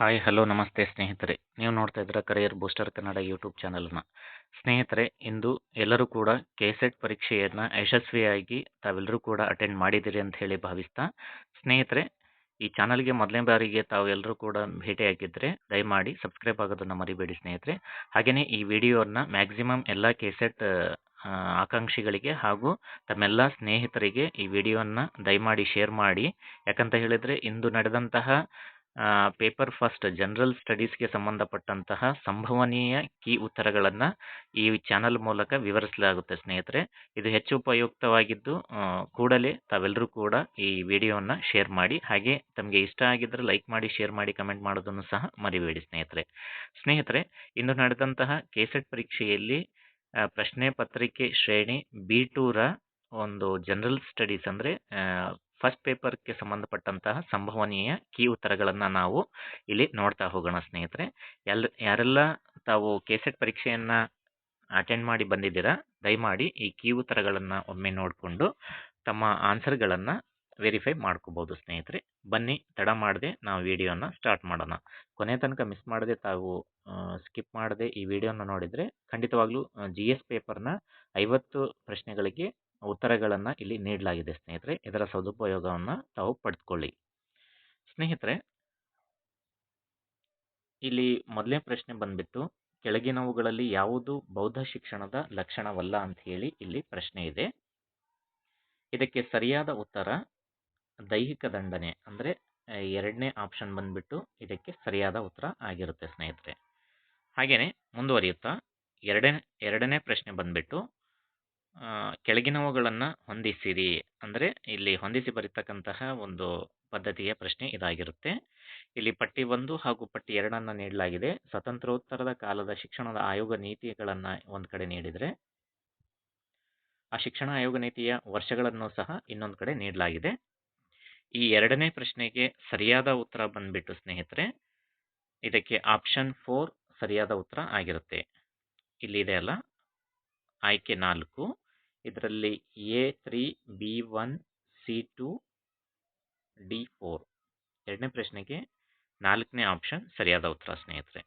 Hi hello ನಮಸ್ತೆ ಸ್ನೇಹಿತರೆ, ನೀವು ನೋಡ್ತಾ ಇದ್ದೀರಾ ಕರಿಯರ್ ಬೂಸ್ಟರ್ ಕನ್ನಡ ಯೂಟ್ಯೂಬ್ ಚಾನಲ್ನ. ಸ್ನೇಹಿತರೆ, ಇಂದು ಎಲ್ಲರೂ ಕೂಡ ಕೆಸೆಟ್ ಪರೀಕ್ಷೆಯನ್ನು ಯಶಸ್ವಿಯಾಗಿ ತಾವೆಲ್ಲರೂ ಕೂಡ ಅಟೆಂಡ್ ಮಾಡಿದ್ದೀರಿ ಅಂತ ಹೇಳಿ ಭಾವಿಸ್ತಾ, ಸ್ನೇಹಿತರೆ ಈ ಚಾನಲ್ಗೆ ಮೊದಲನೇ ಬಾರಿಗೆ ತಾವು ಎಲ್ಲರೂ ಕೂಡ ಭೇಟಿಯಾಗಿದ್ದರೆ ದಯಮಾಡಿ ಸಬ್ಸ್ಕ್ರೈಬ್ ಆಗೋದನ್ನು ಮರಿಬೇಡಿ ಸ್ನೇಹಿತರೆ. ಹಾಗೆಯೇ ಈ ವಿಡಿಯೋನ ಮ್ಯಾಕ್ಸಿಮಮ್ ಎಲ್ಲ ಕೆಸೆಟ್ ಆಕಾಂಕ್ಷಿಗಳಿಗೆ ಹಾಗೂ ತಮ್ಮೆಲ್ಲ ಸ್ನೇಹಿತರಿಗೆ ಈ ವಿಡಿಯೋನ ದಯಮಾಡಿ ಶೇರ್ ಮಾಡಿ. ಯಾಕಂತ ಹೇಳಿದರೆ ಇಂದು ನಡೆದಂತಹ ಪೇಪರ್ ಫಸ್ಟ್ ಜನರಲ್ ಸ್ಟಡೀಸ್ಗೆ ಸಂಬಂಧಪಟ್ಟಂತಹ ಸಂಭವನೀಯ ಕೀ ಉತ್ತರಗಳನ್ನು ಈ ಚಾನಲ್ ಮೂಲಕ ವಿವರಿಸಲಾಗುತ್ತೆ ಸ್ನೇಹಿತರೆ. ಇದು ಹೆಚ್ಚು ಉಪಯುಕ್ತವಾಗಿದ್ದು ಕೂಡಲೇ ತಾವೆಲ್ಲರೂ ಕೂಡ ಈ ವಿಡಿಯೋನ ಶೇರ್ ಮಾಡಿ. ಹಾಗೆ ತಮಗೆ ಇಷ್ಟ ಆಗಿದ್ದರೆ ಲೈಕ್ ಮಾಡಿ, ಶೇರ್ ಮಾಡಿ, ಕಮೆಂಟ್ ಮಾಡೋದನ್ನು ಸಹ ಮರಿಬೇಡಿ ಸ್ನೇಹಿತರೆ, ಇಂದು ನಡೆದಂತಹ ಕೆಸೆಟ್ ಪರೀಕ್ಷೆಯಲ್ಲಿ ಪ್ರಶ್ನೆ ಪತ್ರಿಕೆ ಶ್ರೇಣಿ B2ರ ಒಂದು ಜನರಲ್ ಸ್ಟಡೀಸ್ ಅಂದರೆ ಫಸ್ಟ್ ಪೇಪರ್ಗೆ ಸಂಬಂಧಪಟ್ಟಂತಹ ಸಂಭವನೀಯ ಕೀ ಉತ್ತರಗಳನ್ನು ನಾವು ಇಲ್ಲಿ ನೋಡ್ತಾ ಹೋಗೋಣ ಸ್ನೇಹಿತರೆ. ಯಾರೆಲ್ಲ ತಾವು ಕೆಸೆಟ್ ಪರೀಕ್ಷೆಯನ್ನು ಅಟೆಂಡ್ ಮಾಡಿ ಬಂದಿದ್ದೀರಾ, ದಯಮಾಡಿ ಈ ಕೀ ಉತ್ತರಗಳನ್ನು ಒಮ್ಮೆ ನೋಡಿಕೊಂಡು ತಮ್ಮ ಆನ್ಸರ್ಗಳನ್ನು ವೆರಿಫೈ ಮಾಡ್ಕೋಬೋದು ಸ್ನೇಹಿತರೆ. ಬನ್ನಿ ತಡ ಮಾಡದೆ ನಾವು ವಿಡಿಯೋನ ಸ್ಟಾರ್ಟ್ ಮಾಡೋಣ. ಕೊನೆ ತನಕ ಮಿಸ್ ಮಾಡದೆ ತಾವು ಸ್ಕಿಪ್ ಮಾಡದೆ ಈ ವಿಡಿಯೋನ ನೋಡಿದರೆ ಖಂಡಿತವಾಗ್ಲೂ GS ಪೇಪರ್ನ 50 ಪ್ರಶ್ನೆಗಳಿಗೆ ಉತ್ತರಗಳನ್ನು ಇಲ್ಲಿ ನೀಡಲಾಗಿದೆ ಸ್ನೇಹಿತರೆ. ಇದರ ಸದುಪಯೋಗವನ್ನು ತಾವು ಪಡೆದುಕೊಳ್ಳಿ ಸ್ನೇಹಿತರೆ. ಇಲ್ಲಿ ಮೊದಲನೇ ಪ್ರಶ್ನೆ ಬಂದ್ಬಿಟ್ಟು, ಕೆಳಗಿನವುಗಳಲ್ಲಿ ಯಾವುದು ಬೌದ್ಧ ಶಿಕ್ಷಣದ ಲಕ್ಷಣವಲ್ಲ ಅಂತ ಹೇಳಿ ಇಲ್ಲಿ ಪ್ರಶ್ನೆ ಇದೆ. ಇದಕ್ಕೆ ಸರಿಯಾದ ಉತ್ತರ ದೈಹಿಕ ದಂಡನೆ, ಅಂದರೆ ಎರಡನೇ ಆಪ್ಷನ್ ಬಂದ್ಬಿಟ್ಟು ಇದಕ್ಕೆ ಸರಿಯಾದ ಉತ್ತರ ಆಗಿರುತ್ತೆ ಸ್ನೇಹಿತರೆ. ಹಾಗೆಯೇ ಮುಂದುವರಿಯುತ್ತಾ ಎರಡನೇ ಪ್ರಶ್ನೆ ಬಂದ್ಬಿಟ್ಟು, ಕೆಳಗಿನವುಗಳನ್ನು ಹೊಂದಿಸಿರಿ, ಅಂದರೆ ಇಲ್ಲಿ ಹೊಂದಿಸಿ ಬರೀತಕ್ಕಂತಹ ಒಂದು ಪದ್ಧತಿಯ ಪ್ರಶ್ನೆ ಇದಾಗಿರುತ್ತೆ. ಇಲ್ಲಿ ಪಟ್ಟಿ 1 ಹಾಗೂ ಪಟ್ಟಿ 2 ನೀಡಲಾಗಿದೆ. ಸ್ವತಂತ್ರೋತ್ತರದ ಕಾಲದ ಶಿಕ್ಷಣದ ಆಯೋಗ ನೀತಿಗಳನ್ನು ಒಂದು ಕಡೆ ನೀಡಿದರೆ, ಆ ಶಿಕ್ಷಣ ಆಯೋಗ ನೀತಿಯ ವರ್ಷಗಳನ್ನು ಸಹ ಇನ್ನೊಂದು ಕಡೆ ನೀಡಲಾಗಿದೆ. ಈ ಎರಡನೇ ಪ್ರಶ್ನೆಗೆ ಸರಿಯಾದ ಉತ್ತರ ಬಂದ್ಬಿಟ್ಟು ಸ್ನೇಹಿತರೆ, ಇದಕ್ಕೆ ಆಪ್ಷನ್ 4 ಸರಿಯಾದ ಉತ್ತರ ಆಗಿರುತ್ತೆ. ಇಲ್ಲಿದೆ ಅಲ್ಲ, ಆಯ್ಕೆ 4, ಇದರಲ್ಲಿ A3, B1, C2, D4 ಎರಡನೇ ಪ್ರಶ್ನೆಗೆ 4ನೇ ಆಪ್ಷನ್ ಸರಿಯಾದ ಉತ್ತರ ಸ್ನೇಹಿತರೆ.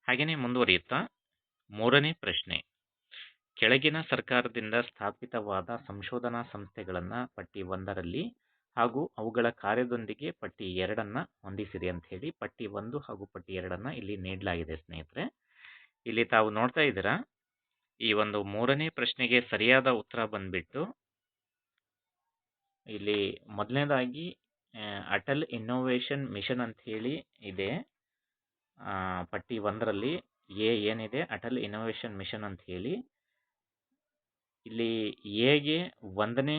ಹಾಗೆಯೇ ಮುಂದುವರಿಯುತ್ತಾ ಮೂರನೇ ಪ್ರಶ್ನೆ, ಕೆಳಗಿನ ಸರ್ಕಾರದಿಂದ ಸ್ಥಾಪಿತವಾದ ಸಂಶೋಧನಾ ಸಂಸ್ಥೆಗಳನ್ನು ಪಟ್ಟಿ 1ರಲ್ಲಿ ಹಾಗೂ ಅವುಗಳ ಕಾರ್ಯದೊಂದಿಗೆ ಪಟ್ಟಿ 2 ಹೊಂದಿಸಿರಿ ಅಂತ ಹೇಳಿ ಪಟ್ಟಿ 1 ಹಾಗೂ ಪಟ್ಟಿ 2 ಇಲ್ಲಿ ನೀಡಲಾಗಿದೆ ಸ್ನೇಹಿತರೆ. ಇಲ್ಲಿ ತಾವು ನೋಡ್ತಾ ಇದ್ದೀರಾ, ಈ ಒಂದು ಮೂರನೇ ಪ್ರಶ್ನೆಗೆ ಸರಿಯಾದ ಉತ್ತರ ಬಂದ್ಬಿಟ್ಟು ಇಲ್ಲಿ ಮೊದಲನೇದಾಗಿ ಅಟಲ್ ಇನ್ನೋವೇಷನ್ ಮಿಷನ್ ಅಂತ ಹೇಳಿ ಇದೆ. ಪಟ್ಟಿ 1ರಲ್ಲಿ ಏನಿದೆ ಅಟಲ್ ಇನ್ನೋವೇಷನ್ ಮಿಷನ್ ಅಂತ ಹೇಳಿ, ಇಲ್ಲಿ ಎಗೆ 1ನೇ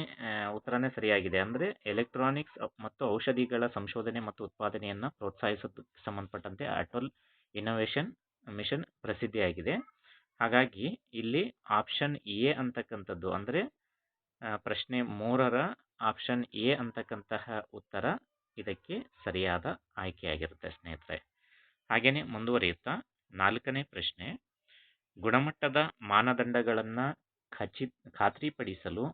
ಉತ್ತರನೇ ಸರಿಯಾಗಿದೆ. ಅಂದರೆ ಎಲೆಕ್ಟ್ರಾನಿಕ್ಸ್ ಮತ್ತು ಔಷಧಿಗಳ ಸಂಶೋಧನೆ ಮತ್ತು ಉತ್ಪಾದನೆಯನ್ನು ಪ್ರೋತ್ಸಾಹಿಸೋದಕ್ಕೆ ಸಂಬಂಧಪಟ್ಟಂತೆ ಅಟಲ್ ಇನ್ನೋವೇಷನ್ ಮಿಷನ್ ಪ್ರಸಿದ್ಧಿಯಾಗಿದೆ. ಹಾಗಾಗಿ ಇಲ್ಲಿ ಆಪ್ಷನ್ ಎ ಅಂತಕ್ಕಂಥದ್ದು, ಅಂದರೆ ಪ್ರಶ್ನೆ 3ರ ಆಪ್ಷನ್ ಎ ಅಂತಕ್ಕಂತಹ ಉತ್ತರ ಇದಕ್ಕೆ ಸರಿಯಾದ ಆಯ್ಕೆಯಾಗಿರುತ್ತೆ ಸ್ನೇಹಿತರೆ. ಹಾಗೆಯೇ ಮುಂದುವರಿಯುತ್ತಾ 4ನೇ ಪ್ರಶ್ನೆ, ಗುಣಮಟ್ಟದ ಮಾನದಂಡಗಳನ್ನು ಖಾತ್ರಿಪಡಿಸಲು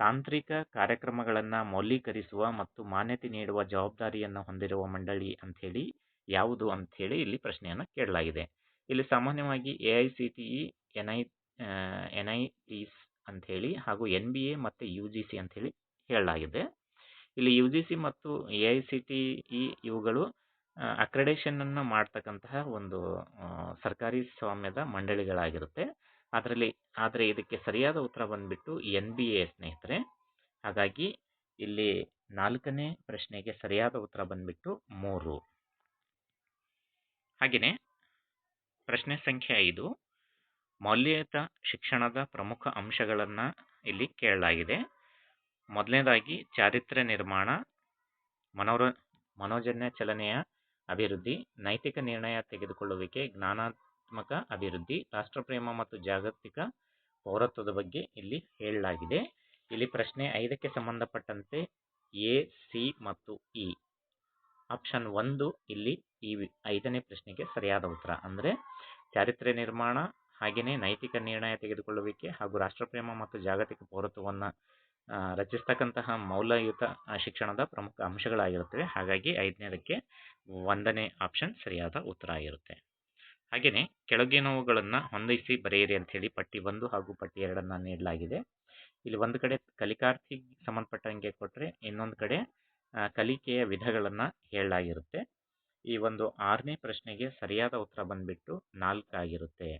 ತಾಂತ್ರಿಕ ಕಾರ್ಯಕ್ರಮಗಳನ್ನು ಮೌಲ್ಯೀಕರಿಸುವ ಮತ್ತು ಮಾನ್ಯತೆ ನೀಡುವ ಜವಾಬ್ದಾರಿಯನ್ನು ಹೊಂದಿರುವ ಮಂಡಳಿ ಅಂಥೇಳಿ ಯಾವುದು ಅಂಥೇಳಿ ಇಲ್ಲಿ ಪ್ರಶ್ನೆಯನ್ನು ಕೇಳಲಾಗಿದೆ. ಇಲ್ಲಿ ಸಾಮಾನ್ಯವಾಗಿ AICTE, NITs ಅಂಥೇಳಿ ಹಾಗೂ NBA ಮತ್ತು UGC ಅಂಥೇಳಿ ಹೇಳಲಾಗಿದೆ. ಇಲ್ಲಿ UGC ಮತ್ತು AICTE ಇವುಗಳು ಅಕ್ರೆಡೇಷನನ್ನು ಮಾಡ್ತಕ್ಕಂತಹ ಒಂದು ಸರ್ಕಾರಿ ಸ್ವಾಮ್ಯದ ಮಂಡಳಿಗಳಾಗಿರುತ್ತೆ. ಆದರೆ ಇದಕ್ಕೆ ಸರಿಯಾದ ಉತ್ತರ ಬಂದ್ಬಿಟ್ಟು NBA ಸ್ನೇಹಿತರೆ. ಹಾಗಾಗಿ ಇಲ್ಲಿ 4ನೇ ಪ್ರಶ್ನೆಗೆ ಸರಿಯಾದ ಉತ್ತರ ಬಂದ್ಬಿಟ್ಟು 3. ಹಾಗೆಯೇ ಪ್ರಶ್ನೆ ಸಂಖ್ಯೆ 5, ಮೌಲ್ಯಯುತ ಶಿಕ್ಷಣದ ಪ್ರಮುಖ ಅಂಶಗಳನ್ನು ಇಲ್ಲಿ ಕೇಳಲಾಗಿದೆ. ಮೊದಲನೇದಾಗಿ ಚಾರಿತ್ರ್ಯ ನಿರ್ಮಾಣ, ಮನೋಜನ್ಯ ಚಲನೆಯ ಅಭಿವೃದ್ಧಿ, ನೈತಿಕ ನಿರ್ಣಯ ತೆಗೆದುಕೊಳ್ಳುವಿಕೆ, ಜ್ಞಾನಾತ್ಮಕ ಅಭಿವೃದ್ಧಿ, ರಾಷ್ಟ್ರಪ್ರೇಮ ಮತ್ತು ಜಾಗತಿಕ ಪೌರತ್ವದ ಬಗ್ಗೆ ಇಲ್ಲಿ ಹೇಳಲಾಗಿದೆ. ಇಲ್ಲಿ ಪ್ರಶ್ನೆ 5ಕ್ಕೆ ಸಂಬಂಧಪಟ್ಟಂತೆ A, C ಮತ್ತು E ಆಪ್ಷನ್ 1 ಇಲ್ಲಿ ಈ 5ನೇ ಪ್ರಶ್ನೆಗೆ ಸರಿಯಾದ ಉತ್ತರ. ಅಂದರೆ ಚಾರಿತ್ರ್ಯ ನಿರ್ಮಾಣ, ಹಾಗೆಯೇ ನೈತಿಕ ನಿರ್ಣಯ ತೆಗೆದುಕೊಳ್ಳುವಿಕೆ ಹಾಗೂ ರಾಷ್ಟ್ರಪ್ರೇಮ ಮತ್ತು ಜಾಗತಿಕ ಪೌರತ್ವವನ್ನು ರಚಿಸ್ತಕ್ಕಂತಹ ಮೌಲ್ಯಯುತ ಶಿಕ್ಷಣದ ಪ್ರಮುಖ ಅಂಶಗಳಾಗಿರುತ್ತವೆ. ಹಾಗಾಗಿ 5ನೇದಕ್ಕೆ 1ನೇ ಆಪ್ಷನ್ ಸರಿಯಾದ ಉತ್ತರ ಆಗಿರುತ್ತೆ. ಹಾಗೆಯೇ ಕೆಳಗಿನವುಗಳನ್ನು ಹೊಂದಿಸಿ ಬರೆಯಿರಿ ಅಂತ ಹೇಳಿ ಪಟ್ಟಿ 1 ಹಾಗೂ ಪಟ್ಟಿ 2 ನೀಡಲಾಗಿದೆ. ಇಲ್ಲಿ ಒಂದು ಕಡೆ ಕಲಿಕಾರ್ಥಿ ಸಂಬಂಧಪಟ್ಟಂಗೆ ಕೊಟ್ಟರೆ, ಇನ್ನೊಂದು ಕಡೆ ಕಲಿಕೆಯ ವಿಧಗಳನ್ನು ಹೇಳಲಾಗಿರುತ್ತೆ. ಈ ಒಂದು 6ನೇ ಪ್ರಶ್ನೆಗೆ ಸರಿಯಾದ ಉತ್ತರ ಬಂದ್ಬಿಟ್ಟು 4 ಆಗಿರುತ್ತೆ.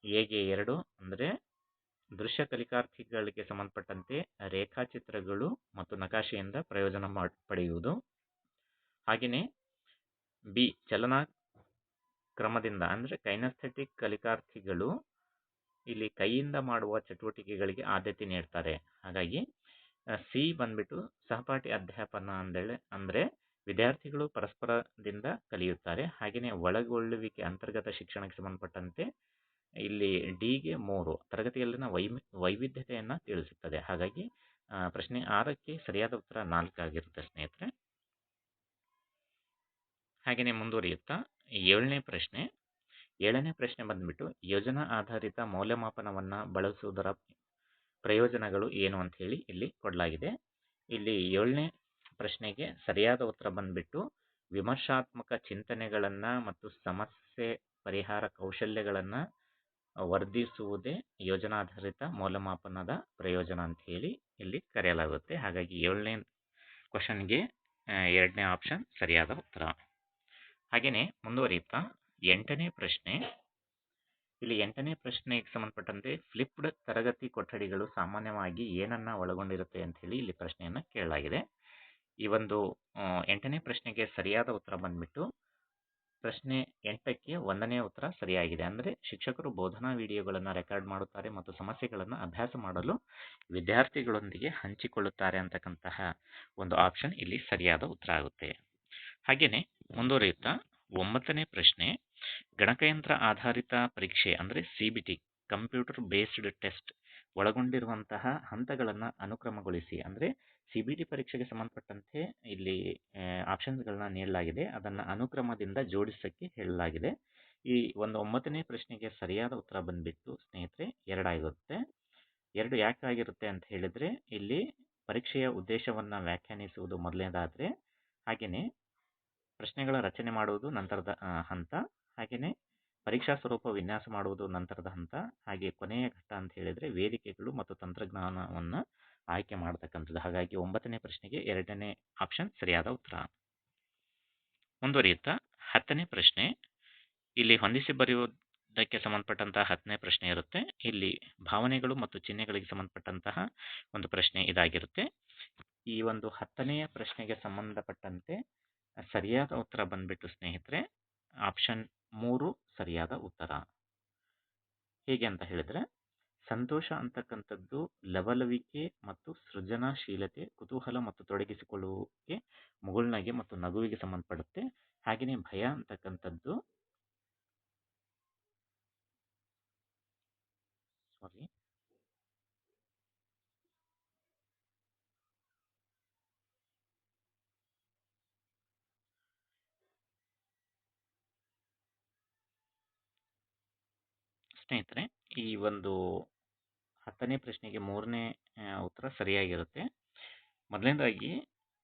ಎಗೆ 2 ಅಂದರೆ ದೃಶ್ಯ ಕಲಿಕಾರ್ಥಿಗಳಿಗೆ ಸಂಬಂಧಪಟ್ಟಂತೆ ರೇಖಾಚಿತ್ರಗಳು ಮತ್ತು ನಕಾಶೆಯಿಂದ ಪ್ರಯೋಜನ ಪಡೆಯುವುದು. ಹಾಗೆಯೇ ಬಿ ಚಲನಾ ಕ್ರಮದಿಂದ ಅಂದರೆ ಕೈನಸ್ಥೆಟಿಕ್ ಕಲಿಕಾರ್ಥಿಗಳು ಇಲ್ಲಿ ಕೈಯಿಂದ ಮಾಡುವ ಚಟುವಟಿಕೆಗಳಿಗೆ ಆದ್ಯತೆ ನೀಡ್ತಾರೆ. ಹಾಗಾಗಿ ಸಿ ಬಂದ್ಬಿಟ್ಟು ಸಹಪಾಠಿ ಅಧ್ಯಾಪನ ಅಂದರೆ ವಿದ್ಯಾರ್ಥಿಗಳು ಪರಸ್ಪರದಿಂದ ಕಲಿಯುತ್ತಾರೆ. ಹಾಗೆಯೇ ಒಳಗೊಳ್ಳುವಿಕೆ ಅಂತರ್ಗತ ಶಿಕ್ಷಣಕ್ಕೆ ಸಂಬಂಧಪಟ್ಟಂತೆ ಇಲ್ಲಿ ಡಿಗೆ 3 ತರಗತಿಯಲ್ಲಿನ ವೈವಿಧ್ಯತೆಯನ್ನು ತಿಳಿಸುತ್ತದೆ. ಹಾಗಾಗಿ ಪ್ರಶ್ನೆ 6ಕ್ಕೆ ಸರಿಯಾದ ಉತ್ತರ 4 ಆಗಿರುತ್ತೆ ಸ್ನೇಹಿತರೆ. ಹಾಗೆಯೇ ಮುಂದುವರಿಯುತ್ತಾ 7ನೇ ಪ್ರಶ್ನೆ ಬಂದ್ಬಿಟ್ಟು ಯೋಜನಾ ಆಧಾರಿತ ಮೌಲ್ಯಮಾಪನವನ್ನು ಬಳಸುವುದರ ಪ್ರಯೋಜನಗಳು ಏನು ಅಂತ ಹೇಳಿ ಇಲ್ಲಿ ಕೊಡಲಾಗಿದೆ. ಇಲ್ಲಿ 7ನೇ ಪ್ರಶ್ನೆಗೆ ಸರಿಯಾದ ಉತ್ತರ ಬಂದ್ಬಿಟ್ಟು ವಿಮರ್ಶಾತ್ಮಕ ಚಿಂತನೆಗಳನ್ನು ಮತ್ತು ಸಮಸ್ಯೆ ಪರಿಹಾರ ಕೌಶಲ್ಯಗಳನ್ನು ವರ್ಧಿಸುವುದೇ ಯೋಜನಾಧಾರಿತ ಮೌಲ್ಯಮಾಪನದ ಪ್ರಯೋಜನ ಅಂತ ಹೇಳಿ ಇಲ್ಲಿ ಕರೆಯಲಾಗುತ್ತೆ. ಹಾಗಾಗಿ 7ನೇ ಕ್ವಶನ್ಗೆ 2ನೇ ಆಪ್ಷನ್ ಸರಿಯಾದ ಉತ್ತರ. ಹಾಗೆಯೇ ಮುಂದುವರಿಯುತ್ತಾ 8ನೇ ಪ್ರಶ್ನೆ. ಇಲ್ಲಿ 8ನೇ ಪ್ರಶ್ನೆಗೆ ಸಂಬಂಧಪಟ್ಟಂತೆ ಫ್ಲಿಪ್ಡ್ ತರಗತಿ ಕೊಠಡಿಗಳು ಸಾಮಾನ್ಯವಾಗಿ ಏನನ್ನ ಒಳಗೊಂಡಿರುತ್ತೆ ಅಂತ ಹೇಳಿ ಇಲ್ಲಿ ಪ್ರಶ್ನೆಯನ್ನು ಕೇಳಲಾಗಿದೆ. ಈ ಒಂದು 8ನೇ ಪ್ರಶ್ನೆಗೆ ಸರಿಯಾದ ಉತ್ತರ ಬಂದ್ಬಿಟ್ಟು ಪ್ರಶ್ನೆ 8ಕ್ಕೆ 1ನೇ ಉತ್ತರ ಸರಿಯಾಗಿದೆ. ಅಂದರೆ ಶಿಕ್ಷಕರು ಬೋಧನಾ ವಿಡಿಯೋಗಳನ್ನು ರೆಕಾರ್ಡ್ ಮಾಡುತ್ತಾರೆ ಮತ್ತು ಸಮಸ್ಯೆಗಳನ್ನು ಅಭ್ಯಾಸ ಮಾಡಲು ವಿದ್ಯಾರ್ಥಿಗಳೊಂದಿಗೆ ಹಂಚಿಕೊಳ್ಳುತ್ತಾರೆ ಅಂತಕ್ಕಂತಹ ಒಂದು ಆಪ್ಷನ್ ಇಲ್ಲಿ ಸರಿಯಾದ ಉತ್ತರ ಆಗುತ್ತೆ. ಹಾಗೆಯೇ ಮುಂದುವರಿಯುತ್ತಾ 9ನೇ ಪ್ರಶ್ನೆ ಗಣಕಯಂತ್ರ ಆಧಾರಿತ ಪರೀಕ್ಷೆ ಅಂದರೆ CBT ಕಂಪ್ಯೂಟರ್ ಬೇಸ್ಡ್ ಟೆಸ್ಟ್ ಒಳಗೊಂಡಿರುವಂತಹ ಹಂತಗಳನ್ನು ಅನುಕ್ರಮಗೊಳಿಸಿ. ಅಂದರೆ CBT ಪರೀಕ್ಷೆಗೆ ಸಂಬಂಧಪಟ್ಟಂತೆ ಇಲ್ಲಿ ಆಪ್ಷನ್ಸ್ಗಳನ್ನ ನೀಡಲಾಗಿದೆ, ಅದನ್ನು ಅನುಕ್ರಮದಿಂದ ಜೋಡಿಸಕ್ಕೆ ಹೇಳಲಾಗಿದೆ. ಈ ಒಂದು 9ನೇ ಪ್ರಶ್ನೆಗೆ ಸರಿಯಾದ ಉತ್ತರ ಬಂದ್ಬಿಟ್ಟು ಸ್ನೇಹಿತರೆ 2 ಆಗಿರುತ್ತೆ. 2 ಯಾಕೆ ಆಗಿರುತ್ತೆ ಅಂತ ಹೇಳಿದ್ರೆ ಇಲ್ಲಿ ಪರೀಕ್ಷೆಯ ಉದ್ದೇಶವನ್ನು ವ್ಯಾಖ್ಯಾನಿಸುವುದು ಮೊದಲನೇದಾದರೆ, ಹಾಗೆಯೇ ಪ್ರಶ್ನೆಗಳ ರಚನೆ ಮಾಡುವುದು ನಂತರದ ಹಂತ, ಹಾಗೆಯೇ ಪರೀಕ್ಷಾ ಸ್ವರೂಪ ವಿನ್ಯಾಸ ಮಾಡುವುದು ನಂತರದ ಹಂತ, ಹಾಗೆ ಕೊನೆಯ ಘಟ್ಟ ಅಂತ ಹೇಳಿದರೆ ವೇದಿಕೆಗಳು ಮತ್ತು ತಂತ್ರಜ್ಞಾನವನ್ನು ಆಯ್ಕೆ ಮಾಡತಕ್ಕಂಥದ್ದು. ಹಾಗಾಗಿ 9ನೇ ಪ್ರಶ್ನೆಗೆ 2ನೇ ಆಪ್ಷನ್ ಸರಿಯಾದ ಉತ್ತರ. ಮುಂದುವರಿಯುತ್ತಾ 10ನೇ ಪ್ರಶ್ನೆ. ಇಲ್ಲಿ ಹೊಂದಿಸಿ ಬರೆಯುವುದಕ್ಕೆ ಸಂಬಂಧಪಟ್ಟಂತಹ 10ನೇ ಪ್ರಶ್ನೆ ಇರುತ್ತೆ. ಇಲ್ಲಿ ಭಾವನೆಗಳು ಮತ್ತು ಚಿಹ್ನೆಗಳಿಗೆ ಸಂಬಂಧಪಟ್ಟಂತಹ ಒಂದು ಪ್ರಶ್ನೆ ಇದಾಗಿರುತ್ತೆ. ಈ ಒಂದು 10ನೇ ಪ್ರಶ್ನೆಗೆ ಸಂಬಂಧಪಟ್ಟಂತೆ ಸರಿಯಾದ ಉತ್ತರ ಬಂದ್ಬಿಟ್ಟು ಸ್ನೇಹಿತರೆ ಆಪ್ಷನ್ 3 ಸರಿಯಾದ ಉತ್ತರ. ಹೇಗೆ ಅಂತ ಹೇಳಿದ್ರೆ ಸಂತೋಷ ಅಂತಕ್ಕಂಥದ್ದು ಲವಲವಿಕೆ ಮತ್ತು ಸೃಜನಶೀಲತೆ, ಕುತೂಹಲ ಮತ್ತು ತೊಡಗಿಸಿಕೊಳ್ಳುವಿಕೆ, ಮುಗುಳ್ನಗೆ ಮತ್ತು ನಗುವಿಗೆ ಸಂಬಂಧಪಡುತ್ತೆ. ಹಾಗೆಯೇ ಭಯ ಅಂತಕ್ಕಂಥದ್ದು ಸ್ನೇಹಿತರೆ ಈ ಒಂದು 10ನೇ ಪ್ರಶ್ನೆಗೆ 3ನೇ ಉತ್ತರ ಸರಿಯಾಗಿರುತ್ತೆ. ಮೊದಲನೇದಾಗಿ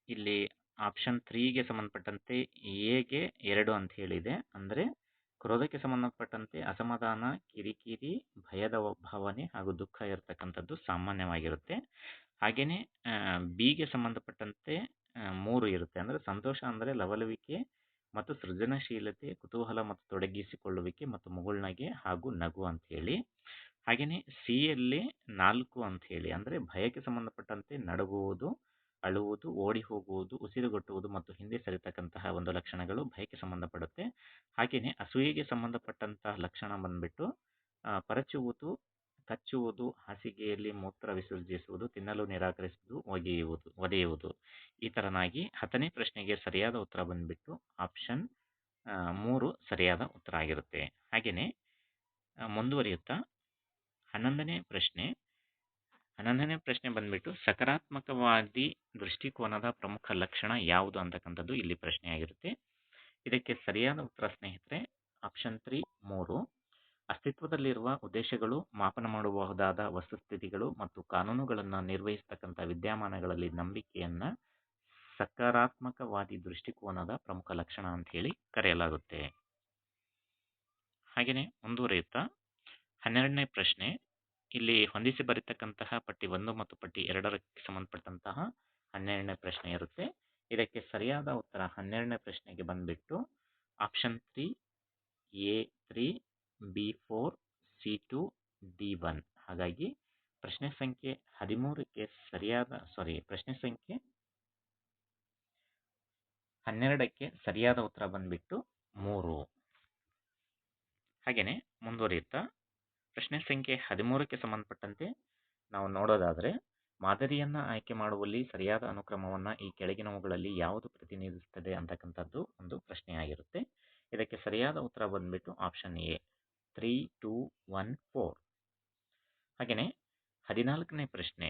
ಇಲ್ಲಿ ಆಪ್ಷನ್ 3ಗೆ ಸಂಬಂಧಪಟ್ಟಂತೆ ಎಗೆ 2 ಅಂತ ಹೇಳಿದೆ. ಅಂದರೆ ಕ್ರೋಧಕ್ಕೆ ಸಂಬಂಧಪಟ್ಟಂತೆ ಅಸಮಾಧಾನ, ಕಿರಿಕಿರಿ, ಭಯದ ಭಾವನೆ ಹಾಗೂ ದುಃಖ ಇರತಕ್ಕಂಥದ್ದು ಸಾಮಾನ್ಯವಾಗಿರುತ್ತೆ. ಹಾಗೆಯೇ ಬಿಗೆ ಸಂಬಂಧಪಟ್ಟಂತೆ 3 ಇರುತ್ತೆ. ಅಂದರೆ ಸಂತೋಷ ಅಂದರೆ ಲವಲವಿಕೆ ಮತ್ತು ಸೃಜನಶೀಲತೆ, ಕುತೂಹಲ ಮತ್ತು ತೊಡಗಿಸಿಕೊಳ್ಳುವಿಕೆ ಮತ್ತು ಮುಗುಳ್ನಗೆ ಹಾಗೂ ನಗು ಅಂತ ಹೇಳಿ. ಹಾಗೆಯೇ ಸಿಯಲ್ಲಿ 4 ಅಂತ ಹೇಳಿ ಅಂದರೆ ಭಯಕ್ಕೆ ಸಂಬಂಧಪಟ್ಟಂತೆ ನಡುಗುವುದು, ಅಳುವುದು, ಓಡಿ ಹೋಗುವುದು, ಉಸಿರುಗಟ್ಟುವುದು ಮತ್ತು ಹಿಂದೆ ಸರಿತಕ್ಕಂತಹ ಒಂದು ಲಕ್ಷಣಗಳು ಭಯಕ್ಕೆ ಸಂಬಂಧಪಡುತ್ತೆ. ಹಾಗೆಯೇ ಅಸೂಯೆಗೆ ಸಂಬಂಧಪಟ್ಟಂತಹ ಲಕ್ಷಣ ಬಂದ್ಬಿಟ್ಟು ಪರಚುವುದು, ಕಚ್ಚುವುದು, ಹಾಸಿಗೆಯಲ್ಲಿ ಮೂತ್ರ ವಿಸರ್ಜಿಸುವುದು, ತಿನ್ನಲು ನಿರಾಕರಿಸುವುದು, ಒದೆಯುವುದು. ಈ ತರನಾಗಿ 10ನೇ ಪ್ರಶ್ನೆಗೆ ಸರಿಯಾದ ಉತ್ತರ ಬಂದ್ಬಿಟ್ಟು ಆಪ್ಷನ್ 3 ಸರಿಯಾದ ಉತ್ತರ ಆಗಿರುತ್ತೆ. ಹಾಗೆಯೇ ಮುಂದುವರಿಯುತ್ತಾ 11ನೇ ಪ್ರಶ್ನೆ ಬಂದ್ಬಿಟ್ಟು ಸಕಾರಾತ್ಮಕವಾದಿ ದೃಷ್ಟಿಕೋನದ ಪ್ರಮುಖ ಲಕ್ಷಣ ಯಾವುದು ಅಂತಕ್ಕಂಥದ್ದು ಇಲ್ಲಿ ಪ್ರಶ್ನೆಯಾಗಿರುತ್ತೆ. ಇದಕ್ಕೆ ಸರಿಯಾದ ಉತ್ತರ ಸ್ನೇಹಿತರೆ ಆಪ್ಷನ್ 3 ಅಸ್ತಿತ್ವದಲ್ಲಿರುವ ಉದ್ದೇಶಗಳು, ಮಾಪನ ಮಾಡಬಹುದಾದ ವಸ್ತುಸ್ಥಿತಿಗಳು ಮತ್ತು ಕಾನೂನುಗಳನ್ನು ನಿರ್ವಹಿಸತಕ್ಕಂಥ ವಿದ್ಯಮಾನಗಳಲ್ಲಿ ನಂಬಿಕೆಯನ್ನ ಸಕಾರಾತ್ಮಕವಾದಿ ದೃಷ್ಟಿಕೋನದ ಪ್ರಮುಖ ಲಕ್ಷಣ ಅಂತ ಹೇಳಿ ಕರೆಯಲಾಗುತ್ತೆ. ಹಾಗೆಯೇ ಮುಂದುವರಿಯುತ್ತಾ 12ನೇ ಪ್ರಶ್ನೆ, ಇಲ್ಲಿ ಹೊಂದಿಸಿ ಬರೀತಕ್ಕಂತಹ ಪಟ್ಟಿ 1 ಮತ್ತು ಪಟ್ಟಿ 2ಕ್ಕೆ ಸಂಬಂಧಪಟ್ಟಂತಹ 12ನೇ ಪ್ರಶ್ನೆ ಇರುತ್ತೆ. ಇದಕ್ಕೆ ಸರಿಯಾದ ಉತ್ತರ 12ನೇ ಪ್ರಶ್ನೆಗೆ ಬಂದ್ಬಿಟ್ಟು option 3 A3 B4 C2 D1. ಹಾಗಾಗಿ ಪ್ರಶ್ನೆ ಸಂಖ್ಯೆ 12ಕ್ಕೆ ಸರಿಯಾದ ಉತ್ತರ ಬಂದ್ಬಿಟ್ಟು 3. ಹಾಗೆಯೇ ಮುಂದುವರಿಯುತ್ತಾ ಪ್ರಶ್ನೆ ಸಂಖ್ಯೆ 13ಕ್ಕೆ ಸಂಬಂಧಪಟ್ಟಂತೆ ನಾವು ನೋಡೋದಾದರೆ, ಮಾದರಿಯನ್ನ ಆಯ್ಕೆ ಮಾಡುವಲ್ಲಿ ಸರಿಯಾದ ಅನುಕ್ರಮವನ್ನ ಈ ಕೆಳಗಿನವುಗಳಲ್ಲಿ ಯಾವುದು ಪ್ರತಿನಿಧಿಸುತ್ತದೆ ಅಂತಕ್ಕಂಥದ್ದು ಒಂದು ಪ್ರಶ್ನೆಯಾಗಿರುತ್ತೆ. ಇದಕ್ಕೆ ಸರಿಯಾದ ಉತ್ತರ ಬಂದ್ಬಿಟ್ಟು ಆಪ್ಷನ್ ಎ 3 2 1 4. ಹಾಗೆಯೇ 14ನೇ ಪ್ರಶ್ನೆ,